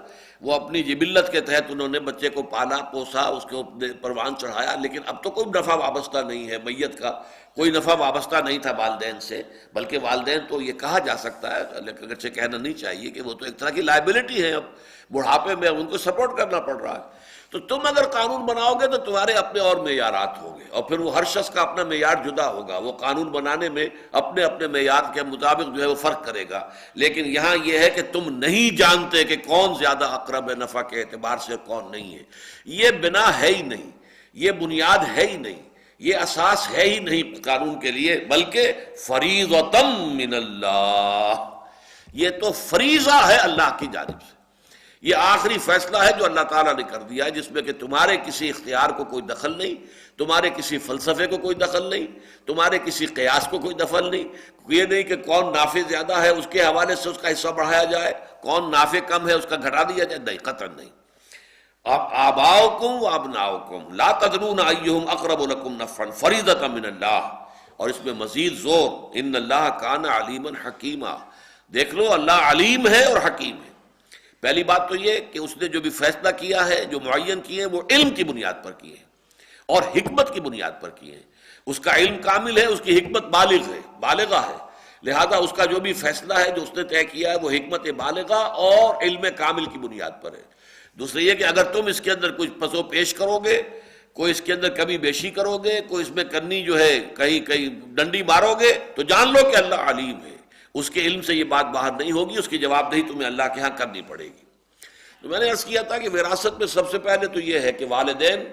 وہ اپنی جبلت کے تحت انہوں نے بچے کو پالا پوسا، اس کو پروان چڑھایا، لیکن اب تو کوئی نفع وابستہ نہیں ہے، میت کا کوئی نفع وابستہ نہیں تھا والدین سے، بلکہ والدین تو یہ کہا جا سکتا ہے، اگرچہ کہنا نہیں چاہیے، کہ وہ تو ایک طرح کی لائبلٹی ہے، اب بڑھاپے میں ان کو سپورٹ کرنا پڑ رہا ہے۔ تو تم اگر قانون بناؤ گے تو تمہارے اپنے اور معیارات ہوں گے، اور پھر وہ ہر شخص کا اپنا معیار جدا ہوگا، وہ قانون بنانے میں اپنے اپنے معیار کے مطابق جو ہے وہ فرق کرے گا، لیکن یہاں یہ ہے کہ تم نہیں جانتے کہ کون زیادہ اقرب ہے نفع کے اعتبار سے اور کون نہیں ہے۔ یہ بنا ہے ہی نہیں، یہ بنیاد ہے ہی نہیں، یہ اساس ہے ہی نہیں قانون کے لیے، بلکہ فریضۃ من اللہ، یہ تو فریضہ ہے اللہ کی جانب سے، یہ آخری فیصلہ ہے جو اللہ تعالیٰ نے کر دیا ہے، جس میں کہ تمہارے کسی اختیار کو کوئی دخل نہیں، تمہارے کسی فلسفے کو کوئی دخل نہیں، تمہارے کسی قیاس کو کوئی دخل نہیں، یہ نہیں کہ کون نافع زیادہ ہے اس کے حوالے سے اس کا حصہ بڑھایا جائے، کون نافع کم ہے اس کا گھٹا دیا جائے، نہیں، قطعاً نہیں۔ آباؤکم و ابناؤکم لا تدرون ایہم اقرب لکم نفعا فریضۃ من اللہ، اور اس میں مزید زور، ان اللہ کان علیما حکیما، دیکھ لو اللہ علیم ہے اور حکیم ہے۔ پہلی بات تو یہ کہ اس نے جو بھی فیصلہ کیا ہے، جو معین کیے ہیں، وہ علم کی بنیاد پر کیے ہیں اور حکمت کی بنیاد پر کیے ہیں، اس کا علم کامل ہے، اس کی حکمت بالغہ ہے، لہذا اس کا جو بھی فیصلہ ہے جو اس نے طے کیا ہے وہ حکمت بالغہ اور علم کامل کی بنیاد پر ہے۔ دوسرے یہ کہ اگر تم اس کے اندر کچھ پس و پیش کرو گے، کوئی اس کے اندر کمی بیشی کرو گے، کوئی اس میں کرنی جو ہے کہیں ڈنڈی مارو گے، تو جان لو کہ اللہ علیم ہے، اس کے علم سے یہ بات باہر نہیں ہوگی، اس کی جواب دہی تمہیں اللہ کے ہاں کرنی پڑے گی۔ تو میں نے عرض کیا تھا کہ وراثت میں سب سے پہلے تو یہ ہے کہ والدین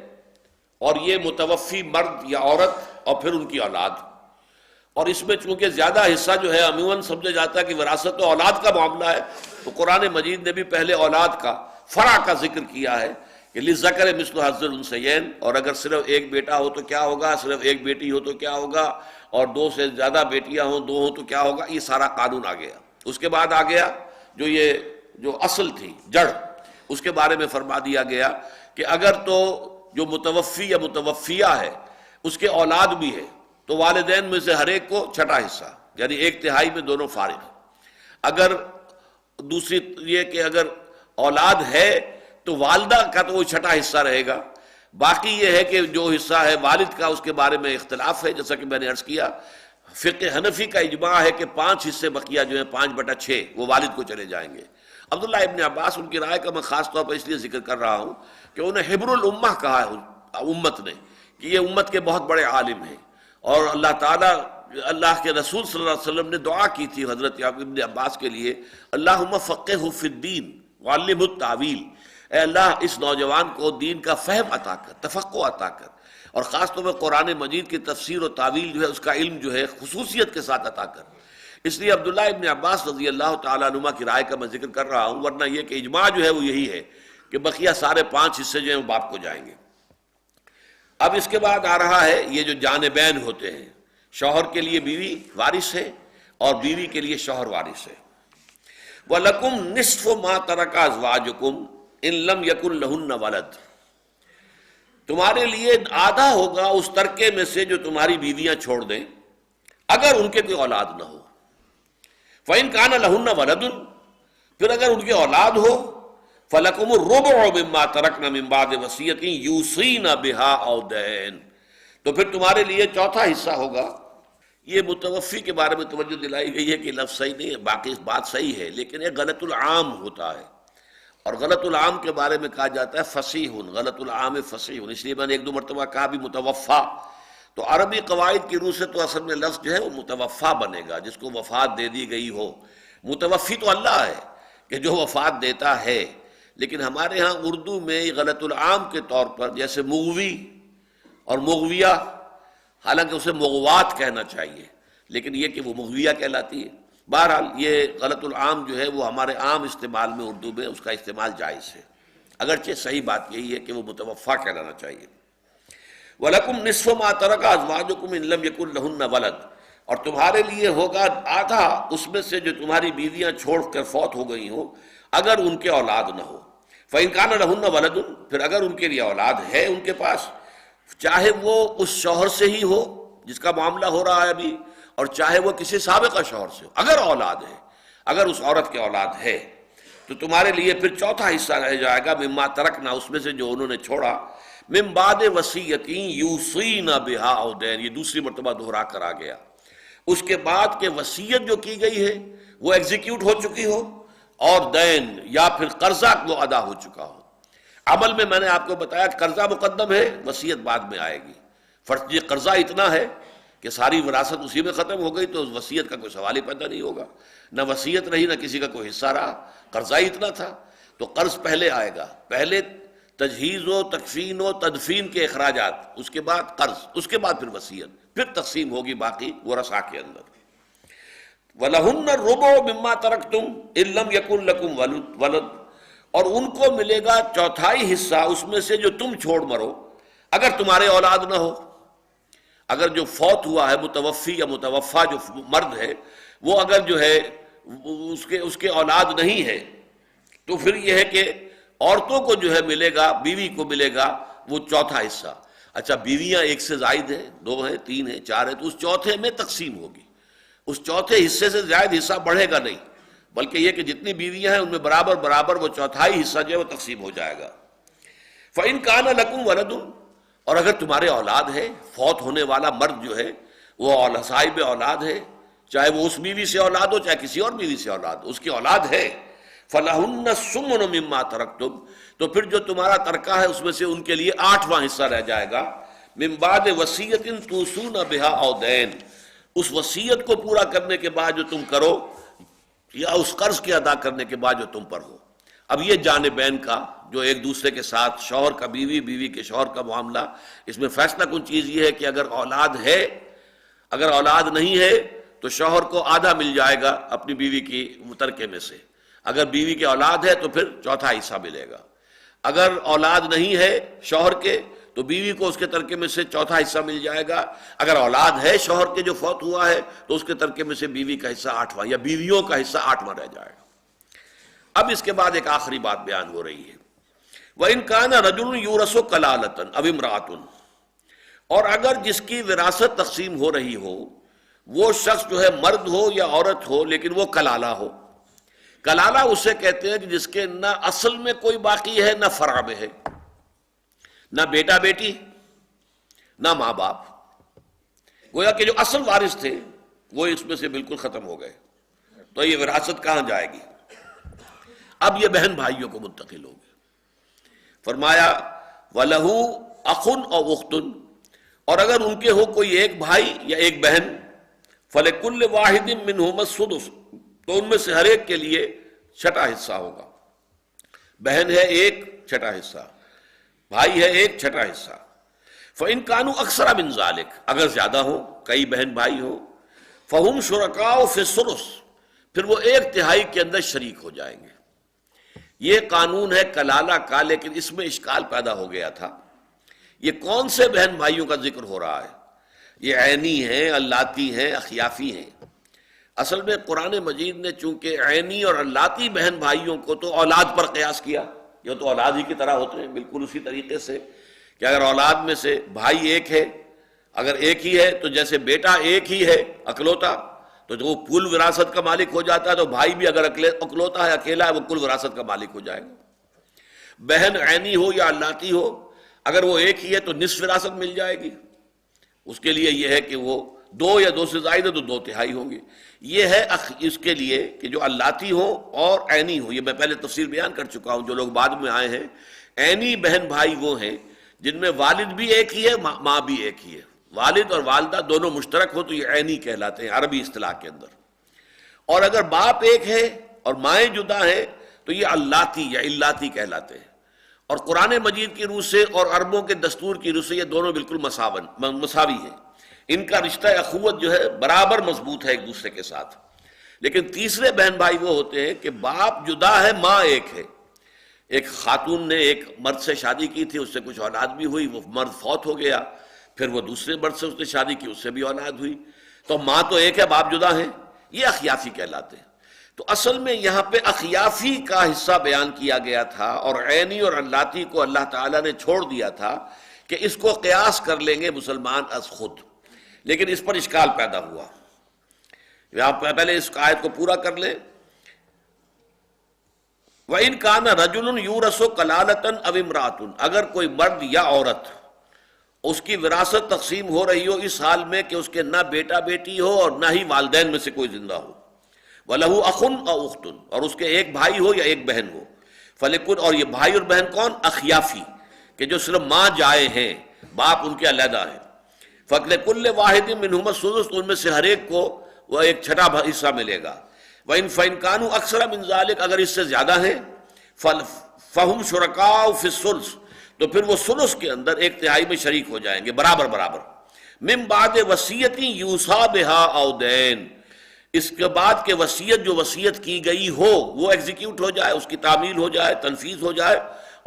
اور یہ متوفی مرد یا عورت اور پھر ان کی اولاد، اور اس میں چونکہ زیادہ حصہ جو ہے عموماً سمجھا جاتا ہے کہ وراثت تو اولاد کا معاملہ ہے، تو قرآن مجید نے بھی پہلے اولاد کا، فرع کا ذکر کیا ہے کہ للذکر مثل حظ الانثیین، اور اگر صرف ایک بیٹا ہو تو کیا ہوگا، صرف ایک بیٹی ہو تو کیا ہوگا، اور دو سے زیادہ بیٹیاں ہوں، دو ہوں تو کیا ہوگا، یہ سارا قانون آ گیا۔ اس کے بعد آ گیا جو اصل تھی، جڑ، اس کے بارے میں فرما دیا گیا کہ اگر تو جو متوفی یا متوفیہ ہے اس کے اولاد بھی ہے تو والدین میں سے ہر ایک کو چھٹا حصہ، یعنی 1/3 میں دونوں فارغ۔ اگر دوسری یہ کہ اگر اولاد ہے تو والدہ کا تو وہ چھٹا حصہ رہے گا، باقی یہ ہے کہ جو حصہ ہے والد کا اس کے بارے میں اختلاف ہے، جیسا کہ میں نے عرض کیا فقہ حنفی کا اجماع ہے کہ 5 حصے بقیہ جو ہیں 5/6 وہ والد کو چلے جائیں گے۔ عبداللہ ابن عباس ان کی رائے کا میں خاص طور پر اس لیے ذکر کر رہا ہوں کہ انہیں حبر الامہ کہا ہے امت نے، کہ یہ امت کے بہت بڑے عالم ہیں، اور اللہ تعالیٰ اللہ کے رسول صلی اللہ علیہ وسلم نے دعا کی تھی حضرت ابن عباس کے لیے، اللہم فقہہ فی الدین وعلمہ التاویل، اے اللہ اس نوجوان کو دین کا فہم عطا کر، تفقہ عطا کر، اور خاص طور پر قرآن مجید کی تفسیر و تعویل جو ہے اس کا علم جو ہے خصوصیت کے ساتھ عطا کر۔ اس لیے عبداللہ ابن عباس رضی اللہ تعالیٰ عنہما کی رائے کا میں ذکر کر رہا ہوں، ورنہ یہ کہ اجماع جو ہے وہ یہی ہے کہ بقیہ سارے 5 حصے جو ہیں وہ باپ کو جائیں گے۔ اب اس کے بعد آ رہا ہے یہ جو جانبین ہوتے ہیں، شوہر کے لیے بیوی وارث ہے اور بیوی کے لیے شوہر وارث ہے۔ وَلَكُمْ نِصْفُ مَا تَرَكَ أَزْوَاجُكُمْ إِن لَّمْ يَكُن لَّهُنَّ وَلَدٌ، تمہارے لیے آدھا ہوگا اس ترکے میں سے جو تمہاری بیویاں چھوڑ دیں اگر ان کے کوئی اولاد نہ ہو۔ فَإِن كَانَ لَهُنَّ وَلَدٌ، پھر اگر ان کے اولاد ہو فَلَكُمُ الرُّبُعُ مِمَّا تَرَكْنَ مِن بَعْدِ وَصِيَّةٍ يُوصِينَ بِهَا أَوْ دَيْنٍ، تو پھر تمہارے لیے چوتھا حصہ ہوگا۔ یہ متوفی کے بارے میں توجہ دلائی گئی ہے کہ لفظ صحیح نہیں ہے، باقی بات صحیح ہے، لیکن ایک غلط العام ہوتا ہے، اور غلط العام کے بارے میں کہا جاتا ہے فصیح، غلط العام فصیح، اس لیے میں نے 1-2 مرتبہ کہا بھی متوفا، تو عربی قواعد کی روح سے تو اصل میں لفظ جو ہے وہ متوفا بنے گا، جس کو وفات دے دی گئی ہو۔ متوفی تو اللہ ہے کہ جو وفات دیتا ہے، لیکن ہمارے ہاں اردو میں غلط العام کے طور پر جیسے مغوی اور مغویہ، حالانکہ اسے مغوات کہنا چاہیے، لیکن یہ کہ وہ مغویہ کہلاتی ہے۔ بہرحال یہ غلط العام جو ہے وہ ہمارے عام استعمال میں اردو میں اس کا استعمال جائز ہے، اگرچہ صحیح بات یہی ہے کہ وہ متوفا کہلانا چاہیے۔ وَلَكُمْ نِصْفُ مَا تَرَكَ أَزْوَاجُكُمْ إِن لَّمْ يَكُن لَّهُنَّ وَلَدٌ، اور تمہارے لیے ہوگا آدھا اس میں سے جو تمہاری بیویاں چھوڑ کر فوت ہو گئی ہوں اگر ان کے اولاد نہ ہو۔ فَإِن كَانَ لَهُنَّ وَلَدٌ، پھر اگر ان کے لیے اولاد ہے ان کے پاس، چاہے وہ اس شوہر سے ہی ہو جس کا معاملہ ہو رہا ہے ابھی، اور چاہے وہ کسی سابقہ شوہر سے ہو، اگر اولاد ہے، اگر اس عورت کے اولاد ہے تو تمہارے لیے پھر چوتھا حصہ رہ جائے گا مما ترکنا، اس میں سے جو انہوں نے چھوڑا، من بعد وصیت یوصین بہا او دین، یہ دوسری مرتبہ دہرا کر آ گیا، اس کے بعد کہ وصیت جو کی گئی ہے وہ ایگزیکیوٹ ہو چکی ہو، اور دین یا پھر قرضہ وہ ادا ہو چکا ہو۔ عمل میں نے آپ کو بتایا کہ قرضہ مقدم ہے، وصیت بعد میں آئے گی۔ فرض یہ قرضہ اتنا ہے کہ ساری وراثت اسی میں ختم ہو گئی تو وصیت کا کوئی سوال ہی پیدا نہیں ہوگا، نہ وصیت رہی نہ کسی کا کوئی حصہ رہا، قرضہ ہی اتنا تھا، تو قرض پہلے آئے گا، پہلے تجہیز و تکفین و تدفین کے اخراجات، اس کے بعد قرض، اس کے بعد پھر وصیت، پھر تقسیم ہوگی باقی ورثاء کے اندر۔ وَلَهُنَّ الرُّبُعُ مِمَّا تَرَكْتُمْ إِن لَّمْ يَكُن لَّكُمْ وَلَدٌ، اور ان کو ملے گا چوتھائی حصہ اس میں سے جو تم چھوڑ مرو اگر تمہارے اولاد نہ ہو۔ اگر جو فوت ہوا ہے متوفی یا متوفا جو مرد ہے وہ اگر جو ہے اس کے اولاد نہیں ہے تو پھر یہ ہے کہ عورتوں کو جو ہے ملے گا، بیوی کو ملے گا وہ چوتھا حصہ۔ اچھا بیویاں 1 سے زائد ہیں، 2 ہیں، 3 ہیں، 4 ہیں، تو اس چوتھے میں تقسیم ہوگی، اس چوتھے حصے سے زائد حصہ بڑھے گا نہیں، بلکہ یہ کہ جتنی بیویاں ہیں ان میں برابر برابر وہ چوتھائی حصہ جو ہے وہ تقسیم ہو جائے گا۔ فَإِن كَانَ لَكُمْ وَلَدٌ، اور اگر تمہارے اولاد ہے، فوت ہونے والا مرد جو ہے وہ صاحب اولاد ہے، چاہے وہ اس بیوی سے اولاد ہو چاہے کسی اور بیوی سے اولاد ہو، اس کی اولاد ہے، فَلَهُنَّ الثُّمُنُ مِمَّا تَرَكْتُمْ، تو پھر جو تمہارا ترکہ ہے اس میں سے ان کے لیے 8واں حصہ رہ جائے گا، مِن بَعْدِ وَصِيَّةٍ تُوصُونَ بِهَا أَوْ دَيْنٍ، اس وصیت کو پورا کرنے کے بعد جو تم کرو یا اس قرض کے ادا کرنے کے بعد جو تم پر ہو۔ اب یہ جانبین کا جو ایک دوسرے کے ساتھ، شوہر کا بیوی، بیوی کے شوہر کا معاملہ، اس میں فیصلہ کن چیز یہ ہے کہ اگر اولاد ہے، اگر اولاد نہیں ہے تو شوہر کو آدھا مل جائے گا اپنی بیوی کی ترکے میں سے، اگر بیوی کے اولاد ہے تو پھر چوتھا حصہ ملے گا، اگر اولاد نہیں ہے شوہر کے تو بیوی کو اس کے ترکے میں سے چوتھا حصہ مل جائے گا، اگر اولاد ہے شوہر کے جو فوت ہوا ہے تو اس کے ترکے میں سے بیوی کا حصہ 8واں یا بیویوں کا حصہ 8واں رہ جائے گا۔ اب اس کے بعد ایک آخری بات بیان ہو رہی ہے وَإِنْ كَانَ رَجُلٌ يُورَثُ كَلَالَةً أَوْ امْرَأَةٌ، اور اگر جس کی وراثت تقسیم ہو رہی ہو وہ شخص جو ہے مرد ہو یا عورت ہو لیکن وہ کلالہ ہو. کلالہ اسے کہتے ہیں کہ جس کے نہ اصل میں کوئی باقی ہے نہ فرع میں ہے، نہ بیٹا بیٹی نہ ماں باپ، گویا کہ جو اصل وارث تھے وہ اس میں سے بالکل ختم ہو گئے، تو یہ وراثت کہاں جائے گی؟ اب یہ بہن بھائیوں کو منتقل ہوگی. فرمایا وَلَهُ أَخٌ أَوْ أُخْتٌ، اور اگر ان کے ہو کوئی ایک بھائی یا ایک بہن، فَلِكُلِّ وَاحِدٍ مِّنْهُمَا السُّدُسُ، تو ان میں سے ہر ایک کے لیے چھٹا حصہ ہوگا. بہن ہے ایک، چھٹا حصہ، بھائی ہے ایک، چھٹا حصہ. فَإِنْ كَانُوا أَكْثَرَ مِنْ ذَلِكَ، اگر زیادہ ہو، کئی بہن بھائی ہو، فَهُمْ شُرَكَاءُ فِي الثُّلُثِ، پھر وہ ایک تہائی کے اندر شریک ہو جائیں گے. یہ قانون ہے کلالہ کا، لیکن اس میں اشکال پیدا ہو گیا تھا. یہ کون سے بہن بھائیوں کا ذکر ہو رہا ہے؟ یہ عینی ہیں، اللاتی ہیں، اخیافی ہیں. اصل میں قرآن مجید نے چونکہ عینی اور اللاتی بہن بھائیوں کو تو اولاد پر قیاس کیا، یہ تو اولاد ہی کی طرح ہوتے ہیں، بالکل اسی طریقے سے کہ اگر اولاد میں سے بھائی ایک ہے، اگر ایک ہی ہے تو جیسے بیٹا ایک ہی ہے اکلوتا تو جو وہ کل وراثت کا مالک ہو جاتا ہے، تو بھائی بھی اگر اکلوتا ہے، اکیلا ہے، وہ کل وراثت کا مالک ہو جائے گا. بہن عینی ہو یا اللاتی ہو، اگر وہ ایک ہی ہے تو نصف وراثت مل جائے گی. اس کے لیے یہ ہے کہ وہ دو یا دو سے زائد ہے تو دو تہائی ہوں گے. یہ ہے اس کے لیے کہ جو اللاتی ہو اور عینی ہو. یہ میں پہلے تفصیل بیان کر چکا ہوں، جو لوگ بعد میں آئے ہیں. عینی بہن بھائی وہ ہیں جن میں والد بھی ایک ہی ہے، ماں بھی ایک ہی ہے، والد اور والدہ دونوں مشترک ہو تو یہ عینی کہلاتے ہیں عربی اصطلاح کے اندر. اور اگر باپ ایک ہے اور مائیں جدا ہیں تو یہ اللاتی یا اللاتی کہلاتے ہیں. اور قرآن مجید کی روح سے اور عربوں کے دستور کی روح سے یہ دونوں بالکل مساوی ہیں. ان کا رشتہ اخوت جو ہے برابر مضبوط ہے ایک دوسرے کے ساتھ. لیکن تیسرے بہن بھائی وہ ہوتے ہیں کہ باپ جدا ہے، ماں ایک ہے. ایک خاتون نے ایک مرد سے شادی کی تھی، اس سے کچھ اولاد بھی ہوئی، وہ مرد فوت ہو گیا، پھر وہ دوسرے مرد سے اس نے شادی کی، اس سے بھی اولاد ہوئی، تو ماں تو ایک ہے، باپ جدا ہیں. یہ اخیافی کہلاتے ہیں. تو اصل میں یہاں پہ اخیافی کا حصہ بیان کیا گیا تھا، اور عینی اور اللاتی کو اللہ تعالیٰ نے چھوڑ دیا تھا کہ اس کو قیاس کر لیں گے مسلمان از خود. لیکن اس پر اشکال پیدا ہوا. آپ پہلے اس آیت کو پورا کر لیں. وَإِنْ كَانَ رَجُلٌ يُورَثُ كَلَالَةً أَوْ امْرَأَةٌ، اگر کوئی مرد یا عورت اس کی وراثت تقسیم ہو رہی ہو اس حال میں کہ اس کے نہ بیٹا بیٹی ہو اور نہ ہی والدین میں سے کوئی زندہ ہو. وَلَهُ أَخٌ أَوْ أُخْتٌ، اور اس کے ایک بھائی ہو یا ایک بہن ہو. فَلِكُلٍّ، اور یہ بھائی اور بہن کون؟ اخیافی، کہ جو صرف ماں جائے ہیں، باپ ان کے علیحدہ ہیں. فَلِكُلِّ وَاحِدٍ مِّنْهُمَا السُّدُسُ، ان میں سے ہر ایک کو وہ ایک چھٹا حصہ ملے گا. فَإِنْ كَانُوا أَكْثَرَ مِنْ ذَلِكَ، اگر اس سے زیادہ ہیں، فَهُمْ شُرَكَاءُ فِي الثُّلُثِ، تو پھر وہ ثلث کے اندر ایک تہائی میں شریک ہو جائیں گے، برابر برابر. مِن بَعْدِ وَصِيَّةٍ يُوصَىٰ بِهَا أَوْ دَيْنٍ، اس کے بعد کہ وصیت جو وصیت کی گئی ہو وہ ایگزیکیوٹ ہو جائے، اس کی تعمیل ہو جائے، تنفیذ ہو جائے.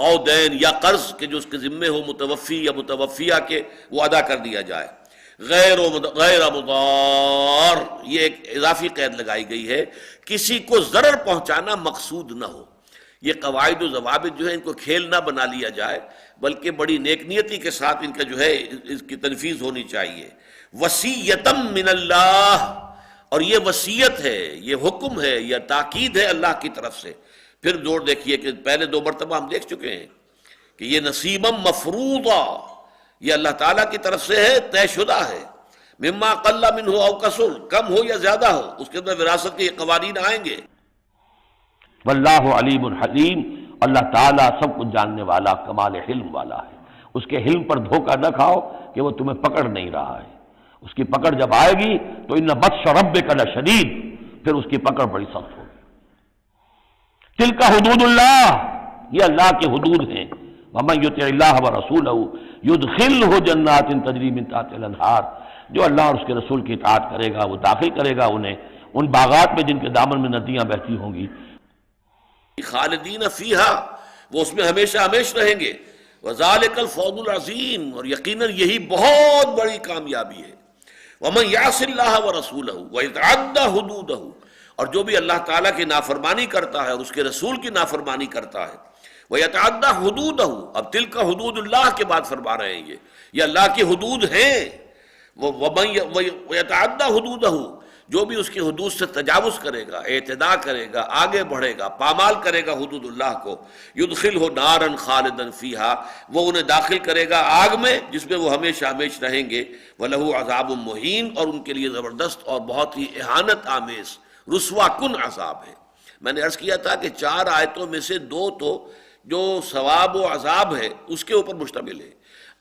او دین، یا قرض کہ جو اس کے ذمے ہو متوفی یا متوفیہ کے، وہ ادا کر دیا جائے. غیر مضار، یہ ایک اضافی قید لگائی گئی ہے، کسی کو ضرر پہنچانا مقصود نہ ہو. یہ قواعد و ضوابط جو ہے ان کو کھیل نہ بنا لیا جائے، بلکہ بڑی نیک نیتی کے ساتھ ان کا جو ہے اس کی تنفیذ ہونی چاہیے. وصیتم من اللہ، اور یہ وصیت ہے، یہ حکم ہے، یہ تاکید ہے اللہ کی طرف سے. پھر زور دیکھیے کہ پہلے دو مرتبہ ہم دیکھ چکے ہیں کہ یہ نصیبم مفروضہ، یہ اللہ تعالیٰ کی طرف سے ہے، طے شدہ ہے. مما قل منہ او کثر، کم ہو یا زیادہ ہو، اس کے اندر وراثت کے یہ قوانین آئیں گے. واللہ علیم حلیم، اللہ تعالیٰ سب کچھ جاننے والا، کمال حلم والا ہے. اس کے حلم پر دھوکہ نہ کھاؤ کہ وہ تمہیں پکڑ نہیں رہا ہے. اس کی پکڑ جب آئے گی تو ان بطش ربک لشدید، پھر اس کی پکڑ بڑی سخت ہوگی. تلک حدود اللہ، یہ اللہ کے حدود ہیں. ومن یطع اللہ ورسولہ یدخلہ جنات تجری من تحتہا الانہار، جو اللہ اور اس کے رسول کی اطاعت کرے گا وہ داخل کرے گا انہیں ان باغات میں جن کے دامن میں ندیاں بہتی ہوں گی. خالدین فیہا، وہ اس میں ہمیشہ ہمیش رہیں گے. وذالک الفوز العظیم، اور یقیناً یہی بہت بڑی کامیابی ہے. ومن یعص اللہ ورسولہ ویتعدی حدودہ، اور جو بھی اللہ تعالیٰ کی نافرمانی کرتا ہے اور اس کے رسول کی نافرمانی کرتا ہے، وَيَتَعَدَّى حُدُودَهُ، اب تِلْکَ حدود اللہ کے بعد فرما رہے ہیں یہ اللہ کی حدود ہیں. وَيَتَعَدَّى حُدُودَهُ، جو بھی اس کی حدود سے تجاوز کرے گا، اعتداء کرے گا، آگے بڑھے گا، پامال کرے گا حدود اللہ کو، يُدْخِلْهُ نَارًا خَالِدًا فِيهَا، وہ انہیں داخل کرے گا آگ میں جس میں وہ ہمیشہ ہمیشہ رہیں گے. وَلَهُ عَذَابٌ مُّهِینٌ، اور ان کے لیے زبردست اور بہت ہی اہانت آمیز رسوا کن عذاب ہے. میں نے عرض کیا تھا کہ 4 آیتوں میں سے 2 تو جو ثواب و عذاب ہے اس کے اوپر مشتمل ہے.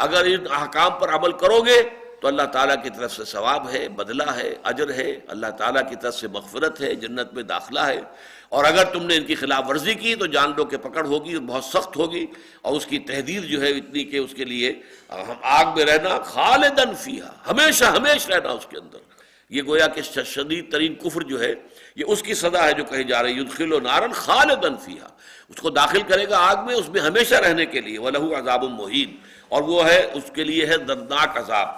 اگر ان احکام پر عمل کرو گے تو اللہ تعالیٰ کی طرف سے ثواب ہے، بدلہ ہے، اجر ہے، اللہ تعالیٰ کی طرف سے مغفرت ہے، جنت میں داخلہ ہے. اور اگر تم نے ان کی خلاف ورزی کی تو جان لو کہ پکڑ ہوگی اور بہت سخت ہوگی، اور اس کی تحدید جو ہے اتنی کہ اس کے لیے آگ میں رہنا، خالدن فیہا، ہمیشہ ہمیشہ رہنا اس کے اندر. یہ گویا کہ شدید ترین کفر جو ہے یہ اس کی سزا ہے جو کہی جا رہی ہے. یدخل نارن خالدن فیہا، اس کو داخل کرے گا آگ میں اس میں ہمیشہ رہنے کے لیے. وَلَهُ عَذَابٌ مُّهِینٌ، اور وہ ہے اس کے لیے ہے دردناک عذاب.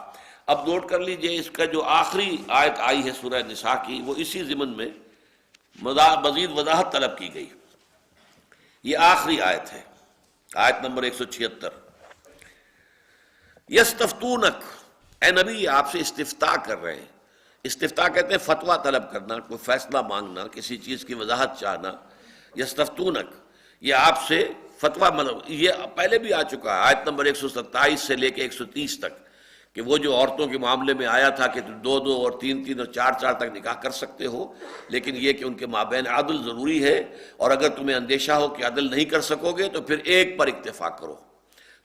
اب نوٹ کر لیجئے اس کا جو آخری آیت آئی ہے سورہ نساء کی، وہ اسی ضمن میں مزید وضاحت طلب کی گئی. یہ آخری آیت ہے، آیت نمبر 176. یستفتونک، اے نبی یہ آپ سے استفتاء کر رہے ہیں. استفتاء کہتے ہیں فتویٰ طلب کرنا، کوئی فیصلہ مانگنا، کسی چیز کی وضاحت چاہنا. یستفتونک، یہ آپ سے فتویٰ، یہ پہلے بھی آ چکا ہے آیت نمبر 127 سے لے کے 130 تک، کہ وہ جو عورتوں کے معاملے میں آیا تھا کہ 2 اور 3 اور 4 تک نکاح کر سکتے ہو، لیکن یہ کہ ان کے مابین عدل ضروری ہے، اور اگر تمہیں اندیشہ ہو کہ عدل نہیں کر سکو گے تو پھر ایک پر اکتفا کرو.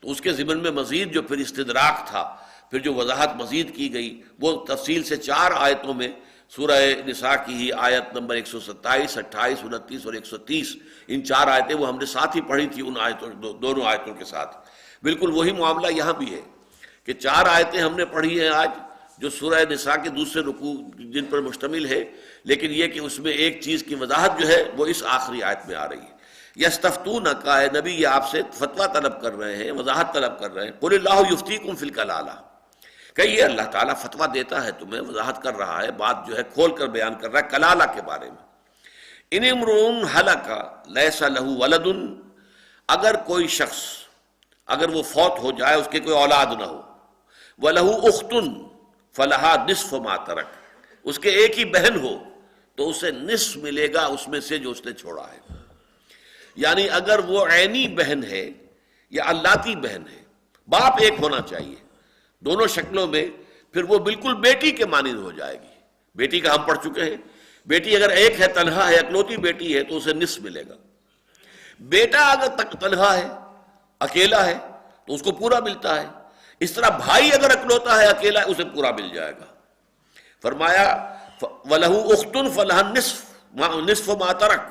تو اس کے ضمن میں مزید جو پھر استدراک تھا، پھر جو وضاحت مزید کی گئی، وہ تفصیل سے 4 آیتوں میں سورہ نساء کی ہی آیت نمبر 127، 28، 29 اور 130، ان 4 آیتیں وہ ہم نے ساتھ ہی پڑھی تھی ان آیتوں، دونوں آیتوں کے ساتھ. بالکل وہی معاملہ یہاں بھی ہے کہ 4 آیتیں ہم نے پڑھی ہیں آج جو سورہ نساء کے دوسرے رکوع جن پر مشتمل ہے، لیکن یہ کہ اس میں ایک چیز کی وضاحت جو ہے وہ اس آخری آیت میں آ رہی ہے. یستفتونک، اے نبی یہ آپ سے فتویٰ طلب کر رہے ہیں، وضاحت طلب کر رہے ہیں. قل اللہ یفتیکم فی الکلالہ، کہیے اللہ تعالیٰ فتویٰ دیتا ہے تمہیں، وضاحت کر رہا ہے، بات جو ہے کھول کر بیان کر رہا ہے کلالہ کے بارے میں. ان امرؤ ہلک لیس لہ ولد، اگر کوئی شخص اگر وہ فوت ہو جائے، اس کے کوئی اولاد نہ ہو، وَلَهُ أُخْتٌ فَلَهَا نِصْفُ مَا تَرَكَ، اس کے ایک ہی بہن ہو تو اسے نصف ملے گا اس میں سے جو اس نے چھوڑا ہے. یعنی اگر وہ عینی بہن ہے یا اللاتی بہن ہے، باپ ایک ہونا چاہیے دونوں شکلوں میں، پھر وہ بالکل بیٹی کے مانند ہو جائے گی. بیٹی کا ہم پڑھ چکے ہیں، بیٹی اگر ایک ہے، تنہا ہے، اکلوتی بیٹی ہے تو اسے نصف ملے گا. بیٹا اگر تنہا ہے، اکیلا ہے تو اس کو پورا ملتا ہے. اس طرح بھائی اگر اکلوتا ہے، اکیلا ہے، اسے پورا مل جائے گا. فرمایا وَلَهُ أُخْتٌ فَلَهَا نِصْفُ مَا تَرَكَ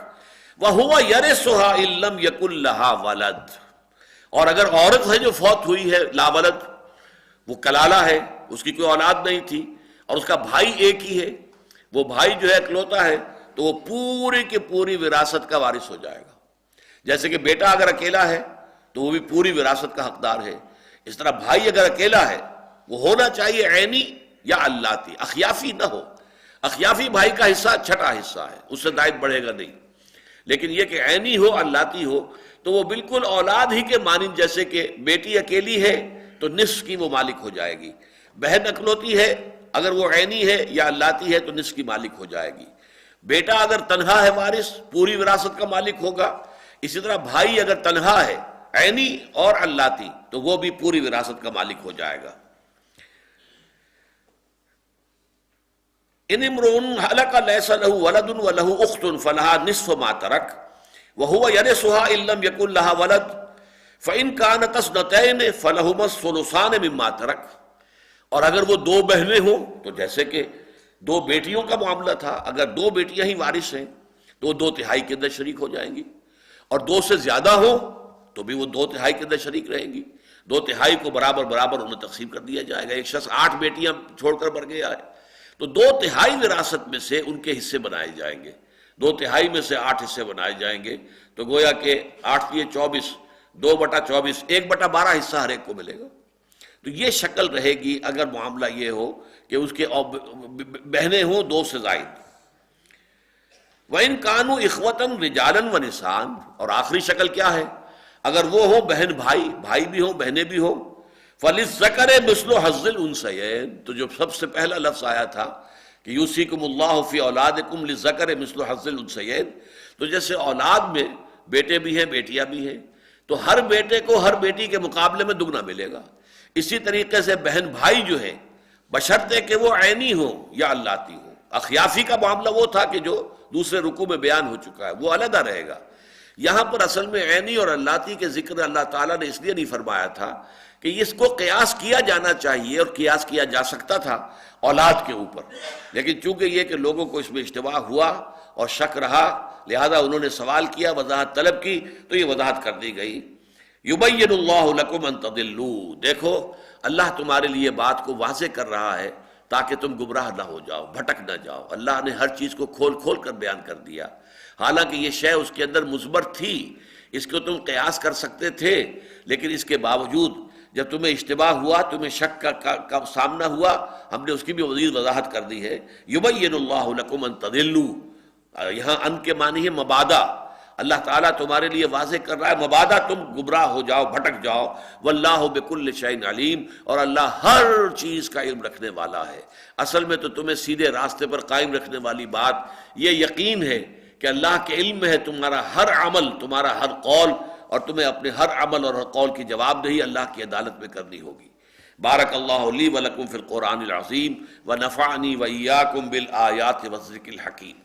وَهُوَ يَرِثُهَا إِن لَّمْ يَكُن لَّهَا وَلَدٌ، اور اگر عورت ہے جو فوت ہوئی ہے لا ولد، وہ کلالہ ہے، اس کی کوئی اولاد نہیں تھی، اور اس کا بھائی ایک ہی ہے، وہ بھائی جو ہے اکلوتا ہے، تو وہ پوری کی پوری وراثت کا وارث ہو جائے گا. جیسے کہ بیٹا اگر اکیلا ہے تو وہ بھی پوری وراثت کا حقدار ہے، اس طرح بھائی اگر اکیلا ہے وہ ہونا چاہیے عینی یا اللاتی، اخیافی نہ ہو. اخیافی بھائی کا حصہ چھٹا حصہ ہے، اس سے زائد بڑھے گا نہیں، لیکن یہ کہ عینی ہو، اللاتی ہو، تو وہ بالکل اولاد ہی کے مانند، جیسے کہ بیٹی اکیلی ہے تو نصف کی وہ مالک ہو جائے گی، بہن اکلوتی ہے اگر وہ عینی ہے یا اللاتی ہے تو نصف کی مالک ہو جائے گی. بیٹا اگر تنہا ہے وارث، پوری وراثت کا مالک ہوگا. اسی طرح بھائی اگر تنہا ہے، عینی اور اللاتی، تو وہ بھی پوری وراثت کا مالک ہو جائے گا. ان امرؤ ہلک لیس لہ ولد ولہ اخت فلہا نصف ما ترک وہو یرثها ان لم یکن لها ولد فان کانت اثنتین فلہما الثلثان مما ترک. اور اگر وہ 2 بہنیں ہوں تو جیسے کہ 2 بیٹیوں کا معاملہ تھا، اگر 2 بیٹیاں ہی وارث ہیں تو 2/3 کے اندر شریک ہو جائیں گی، اور 2 سے زیادہ ہوں تو بھی وہ 2/3 کے اندر شریک رہیں گی. 2/3 کو برابر برابر انہیں تقسیم کر دیا جائے گا. ایک شخص 8 بیٹیاں چھوڑ کر مر گیا ہے تو 2/3 وراثت میں سے ان کے حصے بنائے جائیں گے. 2/3 میں سے 8 حصے بنائے جائیں گے، تو گویا کہ 8 × 24، 2/24، 1/12 حصہ ہر ایک کو ملے گا. تو یہ شکل رہے گی اگر معاملہ یہ ہو کہ اس کے بہنیں ہوں 2 سے زائد. وَإِن كَانُوا إِخْوَةً رِجَالًا وَنِسَاءً، اور آخری شکل کیا ہے؟ اگر وہ ہوں بہن بھائی، بھائی بھی ہوں بہنیں بھی ہوں، فَلِلذَّكَرِ مِثْلُ حَظِّ الْأُنثَيَيْنِ، تو جو سب سے پہلا لفظ آیا تھا کہ یوصیکم اللہ فی اولادکم للذکر مثل حظ الانثیین، تو جیسے اولاد میں بیٹے بھی ہیں بیٹیاں بھی ہیں، تو ہر بیٹے کو ہر بیٹی کے مقابلے میں دگنا ملے گا. اسی طریقے سے بہن بھائی جو ہیں بشرطے کہ وہ عینی ہوں یا اللاتی ہوں. اخیافی کا معاملہ وہ تھا کہ جو دوسرے رکوع میں بیان ہو چکا ہے، وہ علیحدہ رہے گا. یہاں پر اصل میں عینی اور اللاتی کے ذکر اللہ تعالیٰ نے اس لیے نہیں فرمایا تھا کہ اس کو قیاس کیا جانا چاہیے اور قیاس کیا جا سکتا تھا اولاد کے اوپر، لیکن چونکہ یہ کہ لوگوں کو اس میں اشتباہ ہوا اور شک رہا، لہذا انہوں نے سوال کیا، وضاحت طلب کی، تو یہ وضاحت کر دی گئی. یبین اللہ لکم ان تضلوا، دیکھو اللہ تمہارے لیے بات کو واضح کر رہا ہے تاکہ تم گمراہ نہ ہو جاؤ، بھٹک نہ جاؤ. اللہ نے ہر چیز کو کھول کھول کر بیان کر دیا، حالانکہ یہ شے اس کے اندر مثبت تھی، اس کو تم قیاس کر سکتے تھے، لیکن اس کے باوجود جب تمہیں اشتباہ ہوا، تمہیں شک کا سامنا ہوا، ہم نے اس کی بھی مزید وضاحت کر دی ہے. یبین اللہ لکم ان تضلوا، یہاں ان کے معنی ہے مبادا، اللہ تعالیٰ تمہارے لیے واضح کر رہا ہے مبادا تم گمراہ ہو جاؤ، بھٹک جاؤ. واللہ بکل شیء علیم، اور اللہ ہر چیز کا علم رکھنے والا ہے. اصل میں تو تمہیں سیدھے راستے پر قائم رکھنے والی بات یہ یقین ہے کہ اللہ کے علم میں ہے تمہارا ہر عمل، تمہارا ہر قول، اور تمہیں اپنے ہر عمل اور ہر قول کی جواب دہی اللہ کی عدالت میں کرنی ہوگی. بارک اللہ لی ولکم فی القرآن العظیم ونفعنی وإیاکم بالآیات والذکر الحکیم.